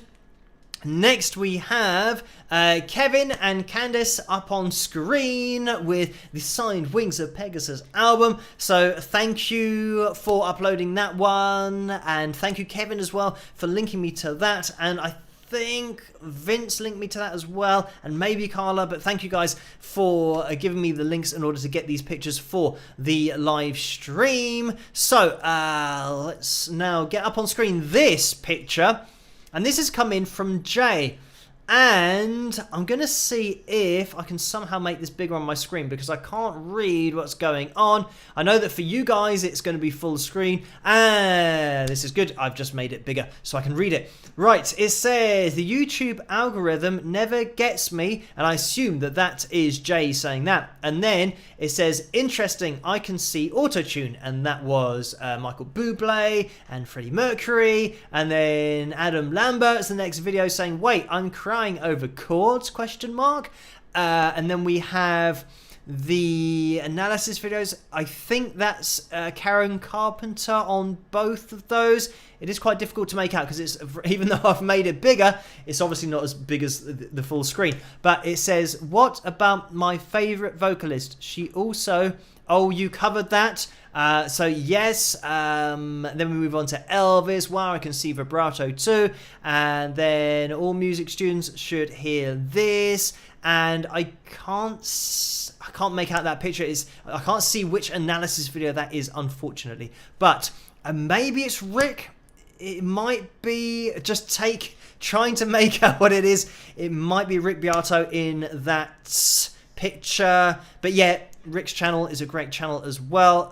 next we have Kevin and Candice up on screen with the signed Wings of Pegasus album. So thank you for uploading that one, and thank you, Kevin, as well for linking me to that. And I think Vince linked me to that as well, and maybe Carla, but thank you guys for giving me the links in order to get these pictures for the live stream. So let's now get up on screen this picture. And this has come in from Jay, and I'm going to see if I can somehow make this bigger on my screen, because I can't read what's going on. I know that for you guys it's going to be full screen, and this is good. I've just made it bigger so I can read it. Right, it says, the YouTube algorithm never gets me, and I assume that that is Jay saying that. And then it says, interesting, I can see autotune, and that was Michael Bublé and Freddie Mercury. And then Adam Lambert's the next video saying, wait, I'm crying over chords, question mark. And then we have the analysis videos. I think that's Karen Carpenter on both of those. It is quite difficult to make out because it's, even though I've made it bigger, it's obviously not as big as the full screen. But it says, what about my favorite vocalist? She also, oh, you covered that. So yes, then we move on to Elvis. Wow, I can see vibrato too. And then all music students should hear this. And I can't make out that picture. I can't see which analysis video that is, unfortunately. But maybe it's Rick. It might be just trying to make out what it is. It might be Rick Beato in that picture. But yeah, Rick's channel is a great channel as well.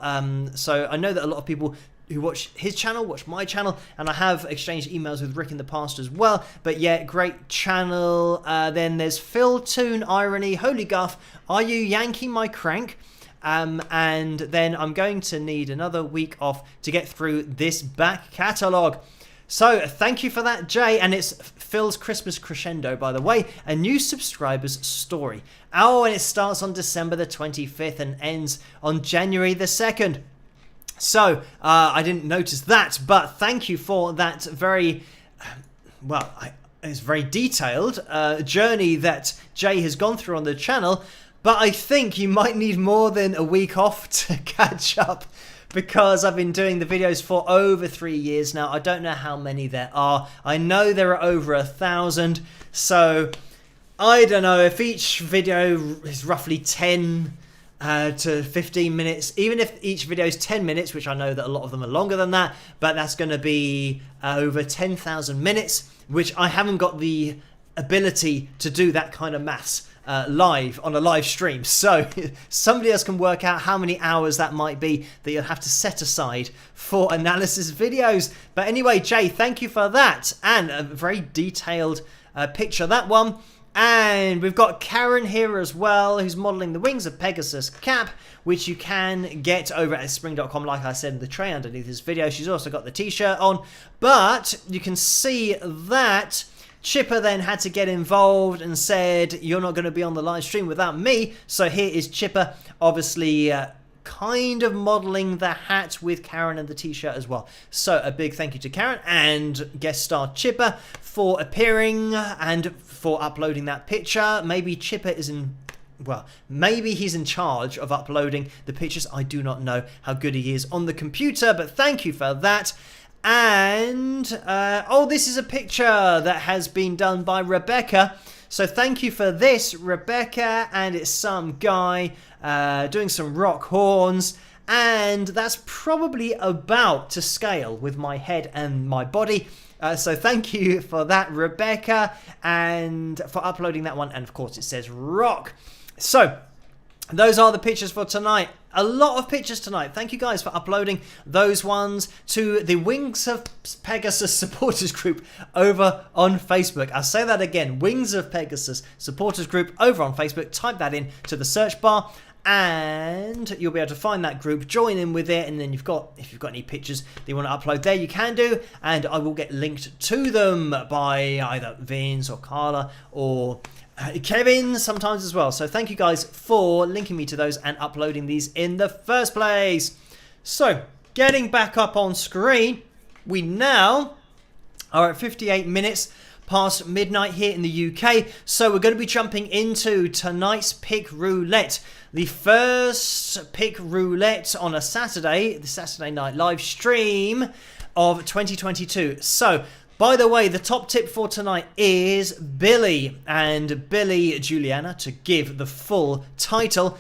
So I know that a lot of people who watch his channel watch my channel, and I have exchanged emails with Rick in the past as well. But yeah, great channel. Then there's Phil Toon Irony. Holy guff, are you yanking my crank? And then I'm going to need another week off to get through this back catalogue. So thank you for that, Jay. And it's Phil's Christmas Crescendo, by the way, a new subscriber's story. Oh, and it starts on December the 25th and ends on January the 2nd. So I didn't notice that, but thank you for that very, well, it's very detailed journey that Jay has gone through on the channel. But I think you might need more than a week off to catch up, because I've been doing the videos for over 3 years now. I don't know how many there are. I know there are over 1,000. So I don't know if each video is roughly 10 to 15 minutes. Even if each video is 10 minutes, which I know that a lot of them are longer than that, but that's going to be over 10,000 minutes, which I haven't got the ability to do that kind of maths live on a live stream. So somebody else can work out how many hours that might be that you'll have to set aside for analysis videos. But anyway, Jay, thank you for that, and a very detailed picture, that one. And we've got Karen here as well, who's modelling the Wings of Pegasus cap, which you can get over at spring.com, like I said in the tray underneath this video. She's also got the t-shirt on, but you can see that Chipper then had to get involved and said, you're not going to be on the live stream without me. So here is Chipper, obviously kind of modeling the hat with Karen and the t-shirt as well. So a big thank you to Karen and guest star Chipper for appearing and for uploading that picture. Maybe Chipper is maybe he's in charge of uploading the pictures. I do not know how good he is on the computer, but thank you for that. And this is a picture that has been done by Rebecca. So thank you for this, Rebecca. And it's some guy doing some rock horns. And that's probably about to scale with my head and my body. So thank you for that, Rebecca, and for uploading that one. And of course, it says rock. So those are the pictures for tonight. A lot of pictures tonight. Thank you guys for uploading those ones to the Wings of Pegasus supporters group over on Facebook. I'll say that again. Wings of Pegasus supporters group over on Facebook. Type that in to the search bar and you'll be able to find that group, join in with it, and then if you've got any pictures that you want to upload there, you can do, and I will get linked to them by either Vince or Carla or Kevin sometimes as well. So thank you guys for linking me to those and uploading these in the first place. So getting back up on screen, we now are at 58 minutes past midnight here in the UK. So we're going to be jumping into tonight's pick roulette. The first pick roulette on a Saturday, the Saturday night live stream of 2022. So by the way, the top tip for tonight is Billy. And Billy Juliana, to give the full title,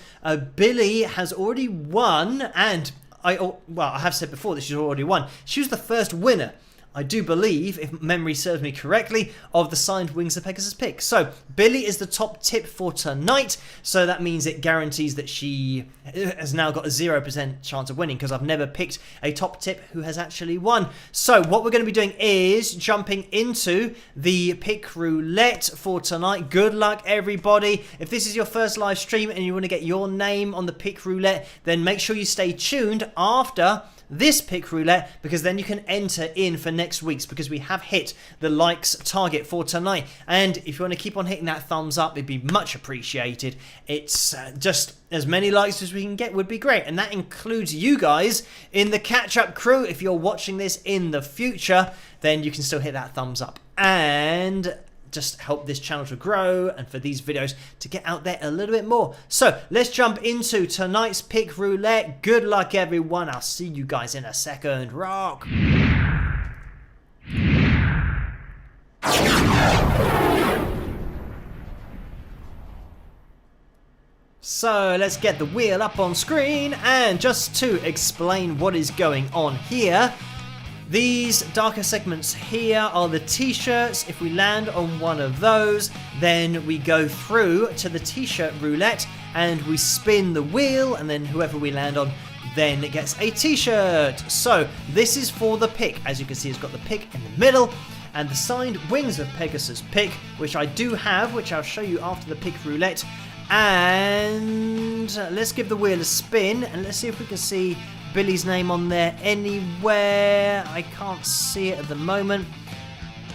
Billy has already won. And I have said before that she's already won. She was the first winner, I do believe, if memory serves me correctly, of the signed Wings of Pegasus pick. So Billy is the top tip for tonight. So that means it guarantees that she has now got a 0% chance of winning, because I've never picked a top tip who has actually won. So what we're going to be doing is jumping into the pick roulette for tonight. Good luck, everybody. If this is your first live stream and you want to get your name on the pick roulette, then make sure you stay tuned after this pick roulette, because then you can enter in for next week's, because we have hit the likes target for tonight. And if you want to keep on hitting that thumbs up, it'd be much appreciated. It's just as many likes as we can get would be great, and that includes you guys in the catch-up crew. If you're watching this in the future, then you can still hit that thumbs up and just help this channel to grow and for these videos to get out there a little bit more. So let's jump into tonight's pick roulette. Good luck, everyone. I'll see you guys in a second. Rock. So let's get the wheel up on screen, and just to explain what is going on here, these darker segments here are the t-shirts. If we land on one of those, then we go through to the t-shirt roulette and we spin the wheel, and then whoever we land on then gets a t-shirt. So this is for the pick. As you can see, it's got the pick in the middle and the signed Wings of Pegasus pick, which I do have, which I'll show you after the pick roulette. And let's give the wheel a spin and let's see if we can see Billy's name on there anywhere. I can't see it at the moment,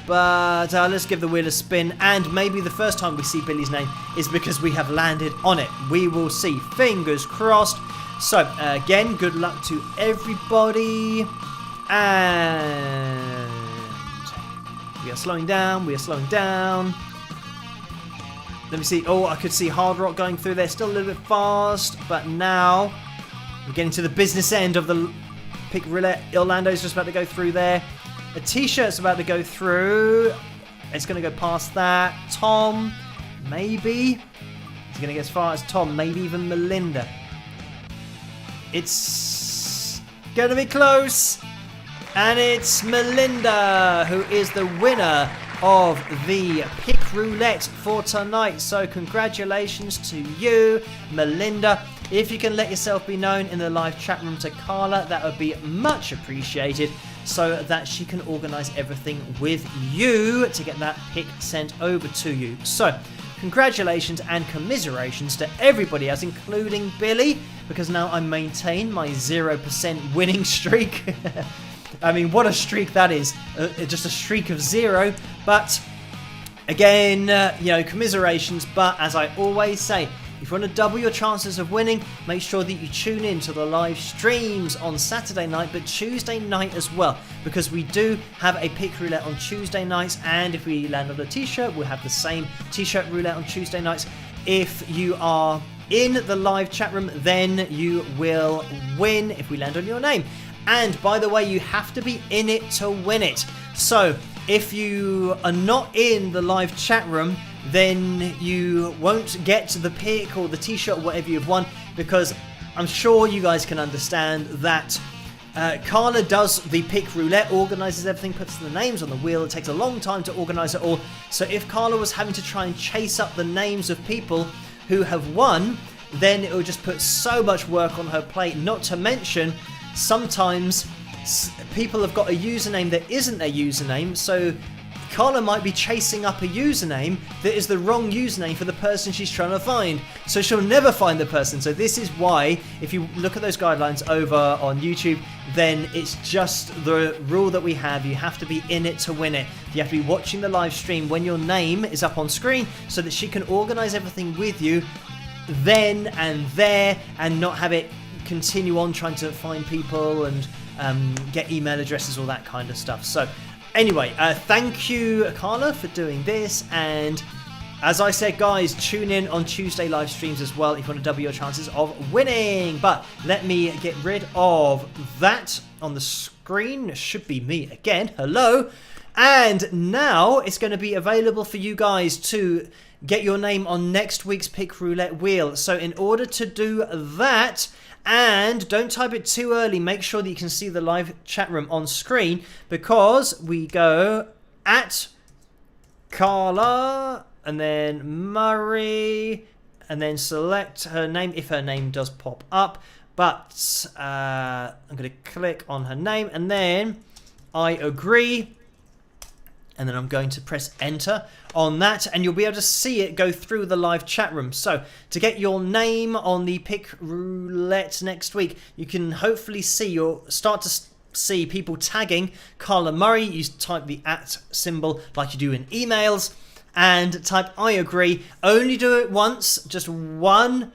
but let's give the wheel a spin, and maybe the first time we see Billy's name is because we have landed on it. We will see. Fingers crossed. So again, good luck to everybody, and we are slowing down. Let me see. Oh, I could see Hard Rock going through there. Still a little bit fast, but now we're getting to the business end of the pick roulette. Orlando's just about to go through there. A t-shirt's about to go through. It's going to go past that. Tom, maybe. He's going to get as far as Tom, maybe even Melinda. It's going to be close. And it's Melinda who is the winner of the pick roulette for tonight. So congratulations to you, Melinda. If you can let yourself be known in the live chat room to Carla, that would be much appreciated, so that she can organise everything with you to get that pick sent over to you. So congratulations and commiserations to everybody else, including Billy, because now I maintain my 0% winning streak. I mean, what a streak that is. Just a streak of 0. But Again, commiserations, but as I always say, if you want to double your chances of winning, make sure that you tune in to the live streams on Saturday night, but Tuesday night as well, because we do have a pick roulette on Tuesday nights, and if we land on a t-shirt, we'll have the same t-shirt roulette on Tuesday nights. If you are in the live chat room, then you will win if we land on your name. And by the way, you have to be in it to win it. So if you are not in the live chat room, then you won't get the pick or the t-shirt or whatever you've won, because I'm sure you guys can understand that Carla does the pick roulette, organises everything, puts the names on the wheel. It takes a long time to organise it all. So if Carla was having to try and chase up the names of people who have won, then it would just put so much work on her plate. Not to mention, sometimes people have got a username that isn't their username, so Carla might be chasing up a username that is the wrong username for the person she's trying to find, so she'll never find the person. So this is why, if you look at those guidelines over on YouTube, then it's just the rule that we have. You have to be in it to win it. You have to be watching the live stream when your name is up on screen, so that she can organise everything with you then and there, and not have it continue on trying to find people and get email addresses, all that kind of stuff. So anyway, thank you, Carla, for doing this. And as I said, guys, tune in on Tuesday live streams as well if you want to double your chances of winning. But let me get rid of that on the screen. It should be me again. Hello. And now it's going to be available for you guys to get your name on next week's pick roulette wheel. So in order to do that, and don't type it too early, make sure that you can see the live chat room on screen, because we go at Carla and then Murray and then select her name if her name does pop up. But I'm going to click on her name and then I agree. And then I'm going to press enter on that, and you'll be able to see it go through the live chat room. So to get your name on the pick roulette next week, you can hopefully see, you'll start to see people tagging Carla Murray. You type the @ symbol like you do in emails and type I agree. Only do it once, just one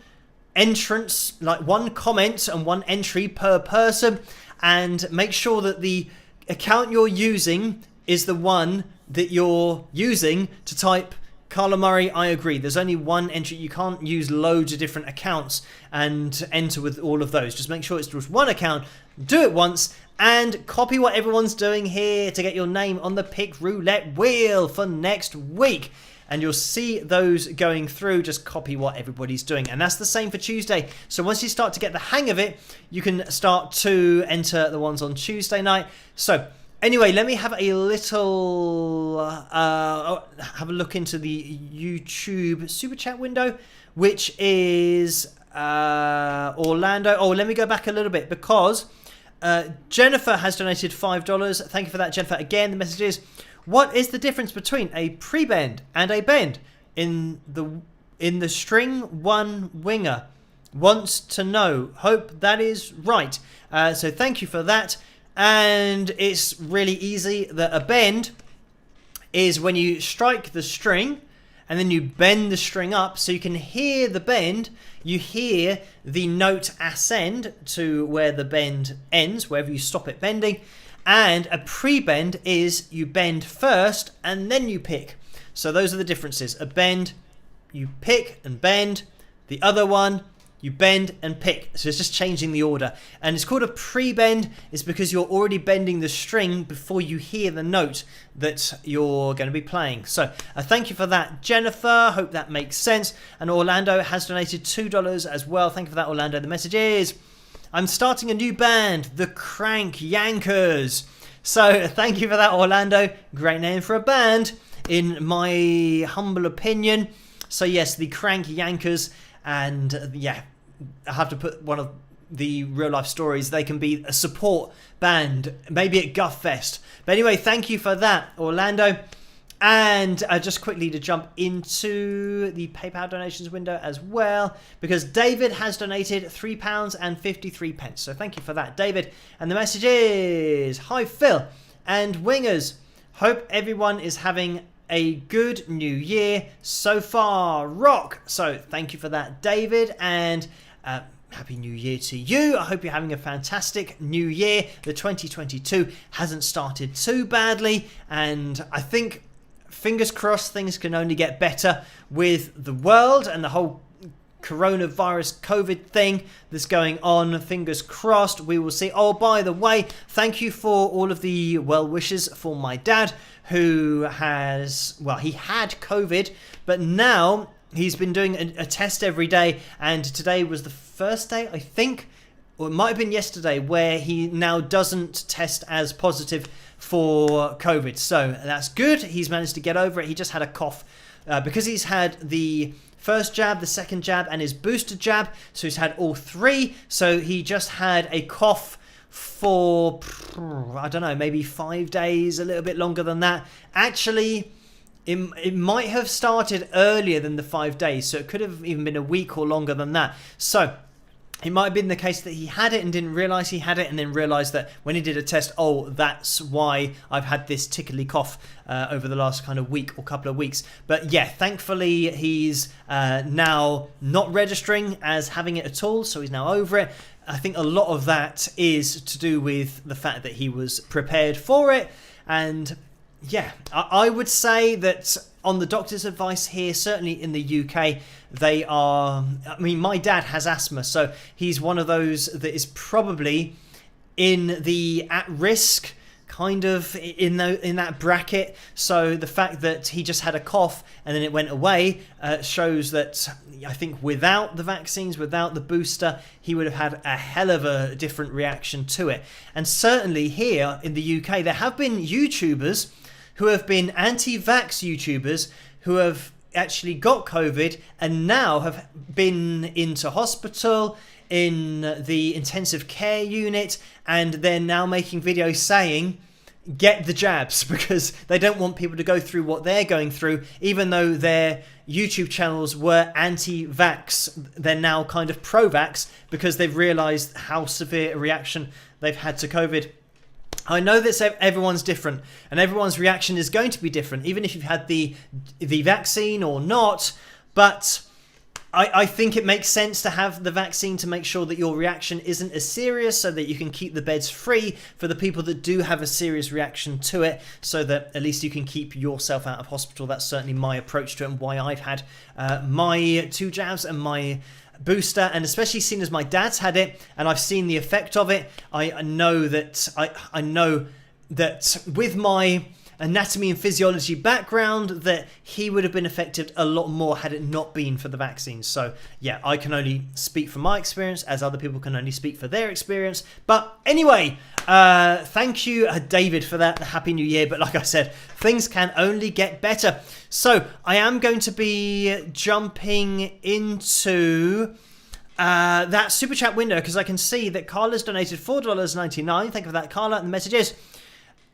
entrance, like one comment and one entry per person, and make sure that the account you're using is the one that you're using to type Carla Murray, I agree. There's only one entry. You can't use loads of different accounts and enter with all of those. Just make sure it's just one account. Do it once and copy what everyone's doing here to get your name on the pick roulette wheel for next week. And you'll see those going through. Just copy what everybody's doing. And that's the same for Tuesday. So once you start to get the hang of it, you can start to enter the ones on Tuesday night. So anyway, let me have a little have a look into the YouTube super chat window, which is Orlando. Oh, let me go back a little bit, because Jennifer has donated $5. Thank you for that, Jennifer. Again, the message is, what is the difference between a pre-bend and a bend in the string one winger? Wants to know. Hope that is right. So thank you for that. And it's really easy. That a bend is when you strike the string and then you bend the string up so you can hear the bend. You hear the note ascend to where the bend ends, wherever you stop it bending. And a pre-bend is you bend first and then you pick. So those are the differences. A bend, you pick and bend. The other one, you bend and pick. So it's just changing the order. And it's called a pre-bend is because you're already bending the string before you hear the note that you're going to be playing. So thank you for that, Jennifer. Hope that makes sense. And Orlando has donated $2 as well. Thank you for that, Orlando. The message is, I'm starting a new band, the Crank Yankers. So thank you for that, Orlando. Great name for a band, in my humble opinion. So yes, the Crank Yankers. And yeah, I have to put one of the real life stories. They can be a support band, maybe at Guffest. But anyway, thank you for that, Orlando. And just quickly to jump into the PayPal donations window as well, because David has donated £3.53. So thank you for that, David. And the message is, hi Phil and Wingers. Hope everyone is having a good new year so far. Rock. So thank you for that, David, and Happy New Year to you. I hope you're having a fantastic new year. The 2022 hasn't started too badly, and I think, fingers crossed, things can only get better with the world and the whole coronavirus COVID thing that's going on. Fingers crossed we will see. Oh, by the way, thank you for all of the well wishes for my dad, who has, well, he had COVID, but now he's been doing a test every day, and today was the first day, I think, or it might have been yesterday, where he now doesn't test as positive for COVID. So that's good. He's managed to get over it. He just had a cough because he's had the first jab, the second jab, and his booster jab. So he's had all three. So he just had a cough for, I don't know, maybe 5 days, a little bit longer than that. Actually, it might have started earlier than the 5 days. So it could have even been a week or longer than that. So it might have been the case that he had it and didn't realise he had it, and then realised that when he did a test, oh, that's why I've had this tickly cough over the last kind of week or couple of weeks. But yeah, thankfully he's now not registering as having it at all, so he's now over it. I think a lot of that is to do with the fact that he was prepared for it. And yeah, I would say that on the doctor's advice here, certainly in the UK, they are, I mean, my dad has asthma, so he's one of those that is probably in the at-risk kind of in that bracket. So the fact that he just had a cough and then it went away shows that I think without the vaccines, without the booster, he would have had a hell of a different reaction to it. And certainly here in the UK, there have been YouTubers who have been anti-vax YouTubers who have actually got COVID and now have been into hospital, in the intensive care unit, and they're now making videos saying get the jabs, because they don't want people to go through what they're going through. Even though their YouTube channels were anti-vax, they're now kind of pro-vax because they've realised how severe a reaction they've had to COVID. I know that everyone's different and everyone's reaction is going to be different, even if you've had the vaccine or not. But I think it makes sense to have the vaccine to make sure that your reaction isn't as serious, so that you can keep the beds free for the people that do have a serious reaction to it, so that at least you can keep yourself out of hospital. That's certainly my approach to it, and why I've had my 2 jabs and my booster, and especially seeing as my dad's had it and I've seen the effect of it, I know that I know that with my anatomy and physiology background that he would have been affected a lot more had it not been for the vaccines. So yeah, I can only speak from my experience, as other people can only speak for their experience. But anyway, thank you, David, for that. Happy New Year. But like I said, things can only get better. So I am going to be jumping into that super chat window, because I can see that Carla's donated $4.99. Thank you for that, Carla. And the message is,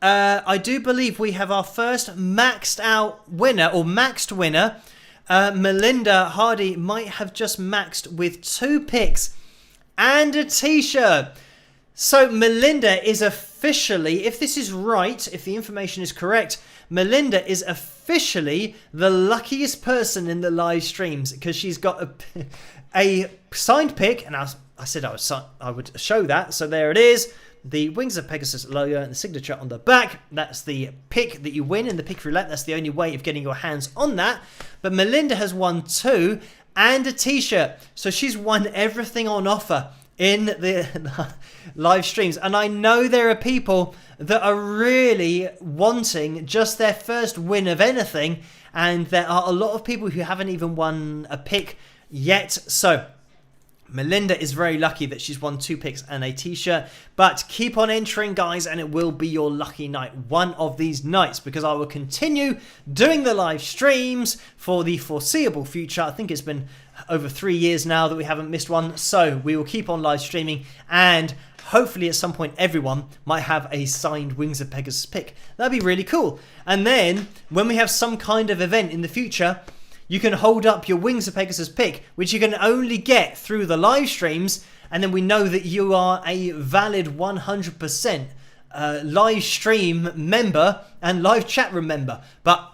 I do believe we have our first maxed out winner, or maxed winner. Melinda Hardy might have just maxed with 2 picks and a t-shirt. So Melinda is officially, if this is right, if the information is correct, Melinda is officially the luckiest person in the live streams, because she's got a signed pick, and I said I would show that. So there it is. The Wings of Pegasus logo and the signature on the back. That's the pick that you win in the pick roulette. That's the only way of getting your hands on that. But Melinda has won 2 and a t-shirt. So she's won everything on offer in the live streams. And I know there are people that are really wanting just their first win of anything. And there are a lot of people who haven't even won a pick yet. So Melinda is very lucky that she's won 2 picks and a t-shirt. But keep on entering, guys, and it will be your lucky night one of these nights, because I will continue doing the live streams for the foreseeable future. I think it's been over 3 years now that we haven't missed one. So we will keep on live streaming, and hopefully at some point everyone might have a signed Wings of Pegasus pick. That'd be really cool. And then when we have some kind of event in the future, you can hold up your Wings of Pegasus pick, which you can only get through the live streams, and then we know that you are a valid 100% live stream member and live chat room member. But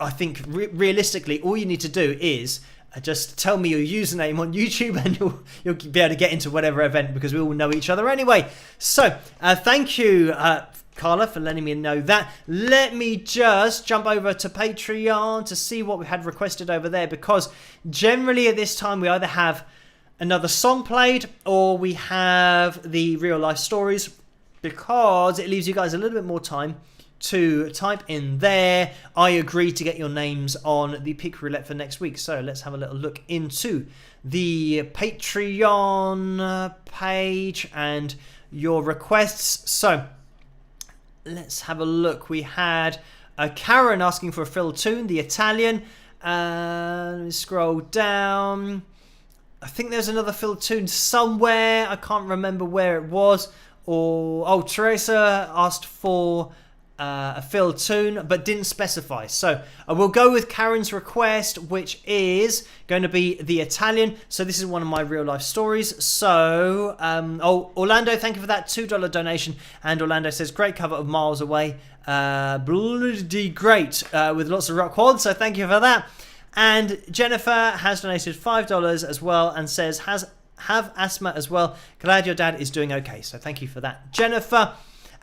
I think realistically, all you need to do is just tell me your username on YouTube and you'll be able to get into whatever event, because we all know each other anyway. So thank you, Carla, for letting me know that. Let me just jump over to Patreon to see what we had requested over there, because generally at this time we either have another song played or we have the real life stories, because it leaves you guys a little bit more time to type in there, I agree, to get your names on the pick roulette for next week. So let's have a little look into the Patreon page and your requests. So let's have a look. We had Karen asking for a Phil tune, the Italian. Let me scroll down. I think there's another Phil tune somewhere. I can't remember where it was. Teresa asked for a Phil tune but didn't specify. So we'll go with Karen's request, which is going to be the Italian. So this is one of my real life stories. So Orlando, thank you for that $2 donation. And Orlando says, great cover of Miles Away. Bloody great, with lots of rock quads. So thank you for that. And Jennifer has donated $5 as well and says, have asthma as well. Glad your dad is doing okay. So thank you for that, Jennifer.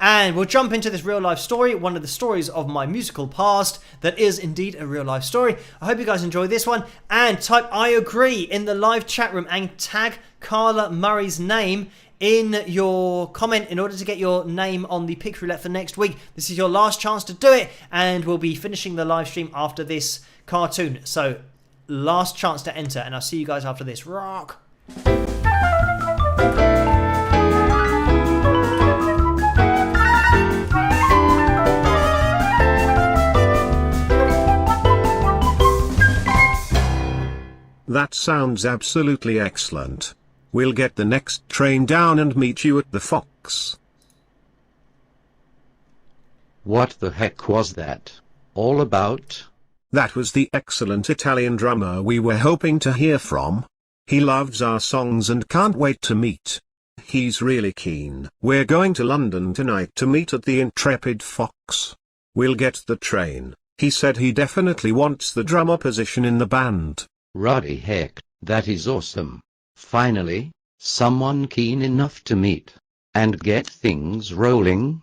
And we'll jump into this real life story, one of the stories of my musical past that is indeed a real life story. I hope you guys enjoy this one, and type I agree in the live chat room and tag Carla Murray's name in your comment in order to get your name on the pick roulette for next week. This is your last chance to do it, and we'll be finishing the live stream after this cartoon. So last chance to enter, and I'll see you guys after this. Rock! That sounds absolutely excellent. We'll get the next train down and meet you at the Fox. What the heck was that all about? That was the excellent Italian drummer we were hoping to hear from. He loves our songs and can't wait to meet. He's really keen. We're going to London tonight to meet at the Intrepid Fox. We'll get the train. He said he definitely wants the drummer position in the band. Ruddy heck, that is awesome. Finally, someone keen enough to meet and get things rolling.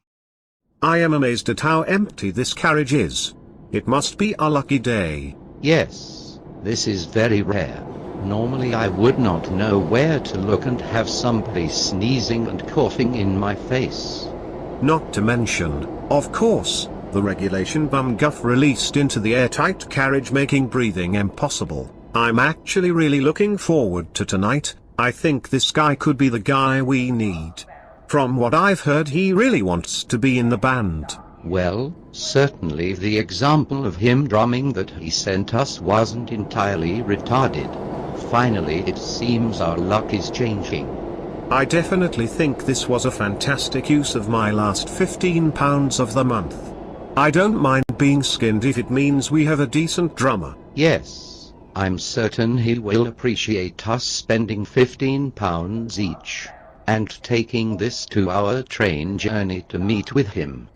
I am amazed at how empty this carriage is. It must be a lucky day. Yes, this is very rare. Normally I would not know where to look and have somebody sneezing and coughing in my face. Not to mention, of course, the regulation bum guff released into the airtight carriage, making breathing impossible. I'm actually really looking forward to tonight. I think this guy could be the guy we need. From what I've heard, he really wants to be in the band. Well, certainly the example of him drumming that he sent us wasn't entirely retarded. Finally, it seems our luck is changing. I definitely think this was a fantastic use of my last £15 of the month. I don't mind being skinned if it means we have a decent drummer. Yes. I'm certain he will appreciate us spending £15 each and taking this 2-hour train journey to meet with him.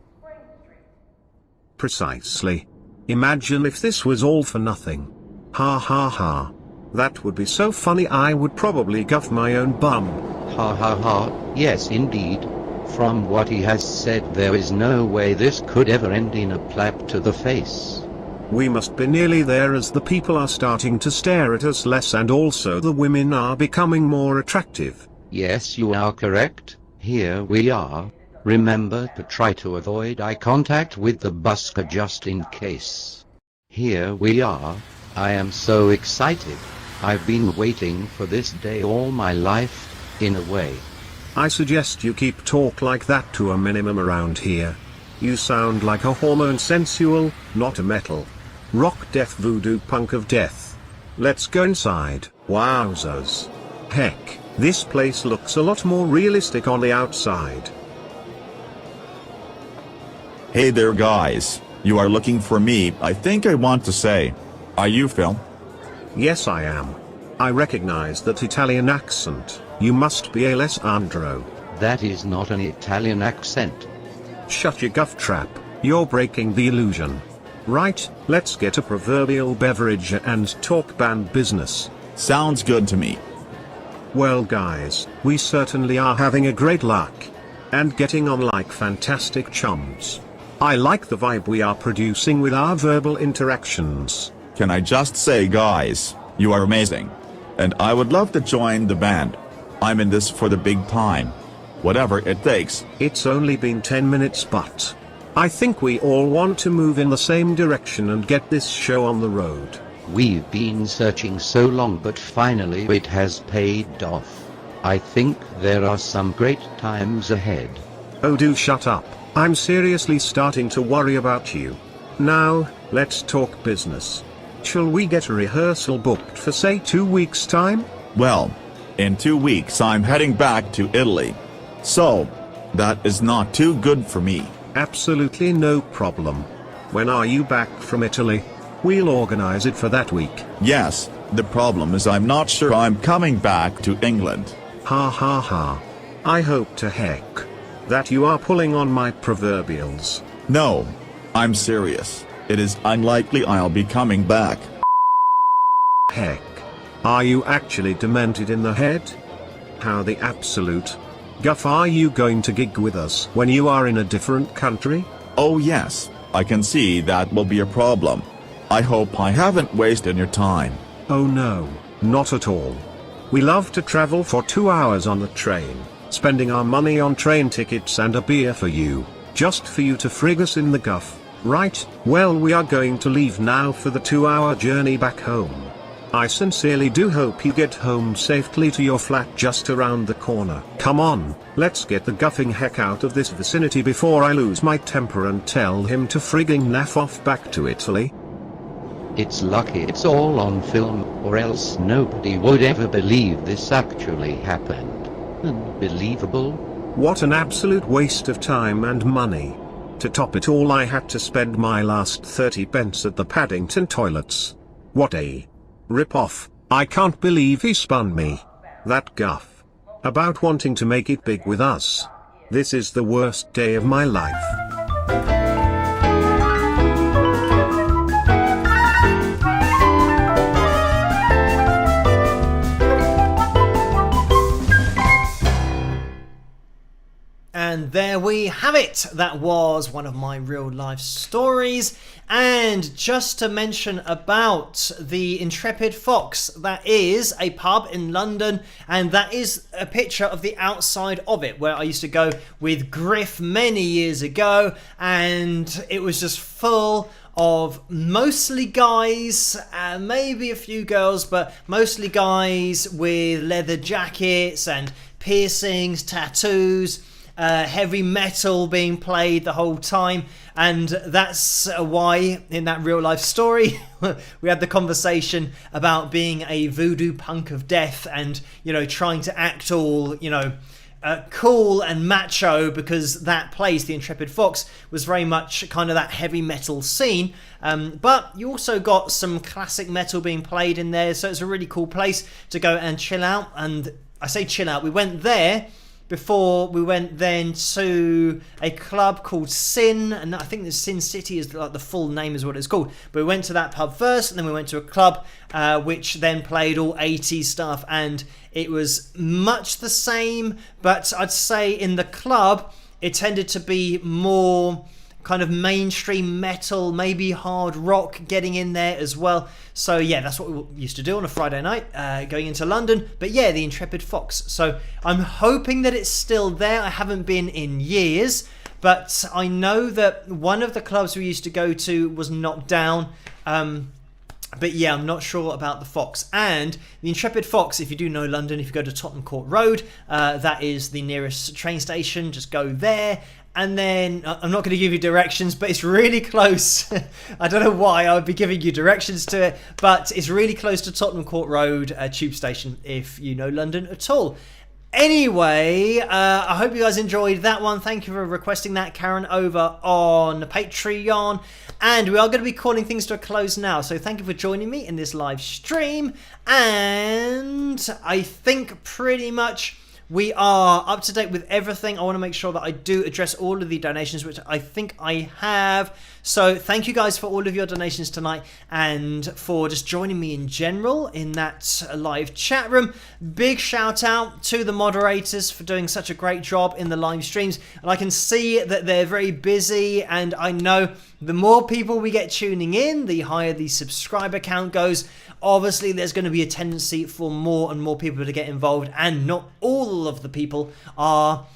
Precisely. Imagine if this was all for nothing. Ha ha ha. That would be so funny, I would probably guff my own bum. Ha ha ha, yes indeed. From what he has said, there is no way this could ever end in a clap to the face. We must be nearly there, as the people are starting to stare at us less and also the women are becoming more attractive. Yes, you are correct. Here we are. Remember to try to avoid eye contact with the busker just in case. Here we are. I am so excited. I've been waiting for this day all my life, in a way. I suggest you keep talk like that to a minimum around here. You sound like a hormone sensual, not a metal rock death voodoo punk of death. Let's go inside. Wowzers. Heck, this place looks a lot more realistic on the outside. Hey there guys, you are looking for me. I think I want to say, are you Phil? Yes I am. I recognize that Italian accent. You must be Alessandro. That is not an Italian accent. Shut your guff trap, you're breaking the illusion. Right, let's get a proverbial beverage and talk band business. Sounds good to me. Well guys, we certainly are having a great luck. And getting on like fantastic chums. I like the vibe we are producing with our verbal interactions. Can I just say, guys, you are amazing. And I would love to join the band. I'm in this for the big time. Whatever it takes. It's only been 10 minutes, but I think we all want to move in the same direction and get this show on the road. We've been searching so long, but finally it has paid off. I think there are some great times ahead. Oh, do shut up. I'm seriously starting to worry about you. Now, let's talk business. Shall we get a rehearsal booked for say 2 weeks' time? Well, in 2 weeks I'm heading back to Italy. So, that is not too good for me. Absolutely no problem. When are you back from Italy? We'll organize it for that week. Yes, the problem is I'm not sure I'm coming back to England. Ha ha ha. I hope to heck that you are pulling on my proverbials. No, I'm serious. It is unlikely I'll be coming back. Heck. Are you actually demented in the head? How the absolute guff are you going to gig with us when you are in a different country? Oh yes, I can see that will be a problem. I hope I haven't wasted your time. Oh no, not at all. We love to travel for 2 hours on the train, spending our money on train tickets and a beer for you, just for you to frig us in the guff, right? Well, we are going to leave now for the 2-hour journey back home. I sincerely do hope you get home safely to your flat just around the corner. Come on, let's get the guffing heck out of this vicinity before I lose my temper and tell him to frigging naff off back to Italy. It's lucky it's all on film, or else nobody would ever believe this actually happened. Unbelievable. What an absolute waste of time and money. To top it all, I had to spend my last 30 pence at the Paddington toilets. What a rip-off. I can't believe he spun me that guff about wanting to make it big with us. This is the worst day of my life. And there we have it. That was one of my real life stories. And just to mention about the Intrepid Fox, that is a pub in London, and that is a picture of the outside of it, where I used to go with Griff many years ago, and it was just full of mostly guys, maybe a few girls, but mostly guys with leather jackets and piercings, tattoos, heavy metal being played the whole time. And that's why in that real life story we had the conversation about being a voodoo punk of death and, you know, trying to act all, you know, cool and macho, because that place, the Intrepid Fox, was very much kind of that heavy metal scene. But you also got some classic metal being played in there, so it's a really cool place to go and chill out. And I say chill out, we went there before we went then to a club called Sin, and I think the Sin City is like the full name is what it's called. But we went to that pub first, and then we went to a club which then played all 80s stuff, and it was much the same, but I'd say in the club it tended to be more kind of mainstream metal, maybe hard rock getting in there as well. So yeah, that's what we used to do on a Friday night, going into London. But yeah, the Intrepid Fox. So I'm hoping that it's still there. I haven't been in years, but I know that one of the clubs we used to go to was knocked down. But yeah, I'm not sure about the Fox. And the Intrepid Fox, if you do know London, if you go to Tottenham Court Road, that is the nearest train station. Just go there. And then, I'm not going to give you directions, but it's really close. I don't know why I would be giving you directions to it, but it's really close to Tottenham Court Road tube station, if you know London at all. Anyway, I hope you guys enjoyed that one. Thank you for requesting that, Karen, over on Patreon. And we are going to be calling things to a close now. So thank you for joining me in this live stream. And I think pretty much we are up to date with everything. I want to make sure that I do address all of the donations, which I think I have. So thank you guys for all of your donations tonight and for just joining me in general in that live chat room. Big shout out to the moderators for doing such a great job in the live streams. And I can see that they're very busy, and I know the more people we get tuning in, the higher the subscriber count goes. Obviously, there's going to be a tendency for more and more people to get involved, and not all of the people are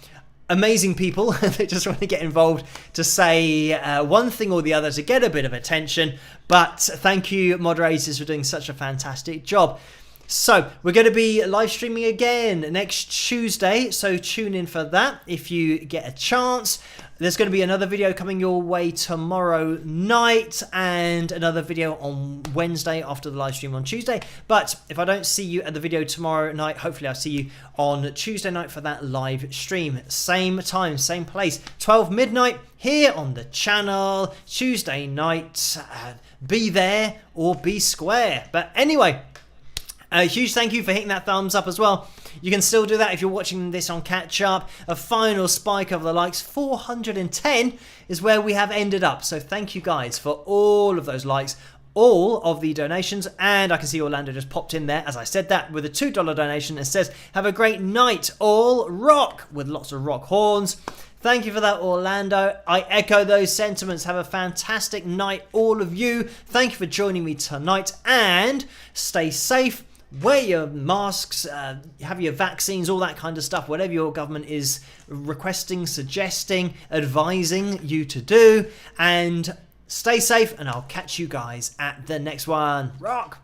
amazing people. They just want to get involved to say one thing or the other to get a bit of attention. But thank you, moderators, for doing such a fantastic job. So we're going to be live streaming again next Tuesday, so tune in for that if you get a chance. There's going to be another video coming your way tomorrow night and another video on Wednesday after the live stream on Tuesday. But if I don't see you at the video tomorrow night, hopefully I'll see you on Tuesday night for that live stream. Same time, same place, 12 midnight here on the channel, Tuesday night. Be there or be square. But anyway, a huge thank you for hitting that thumbs up as well. You can still do that if you're watching this on catch up. A final spike of the likes, 410 is where we have ended up. So thank you guys for all of those likes, all of the donations. And I can see Orlando just popped in there as I said that with a $2 donation and says, have a great night, all rock, with lots of rock horns. Thank you for that, Orlando. I echo those sentiments. Have a fantastic night, all of you. Thank you for joining me tonight, and stay safe. Wear your masks, have your vaccines, all that kind of stuff, whatever your government is requesting, suggesting, advising you to do. And stay safe, and I'll catch you guys at the next one. Rock!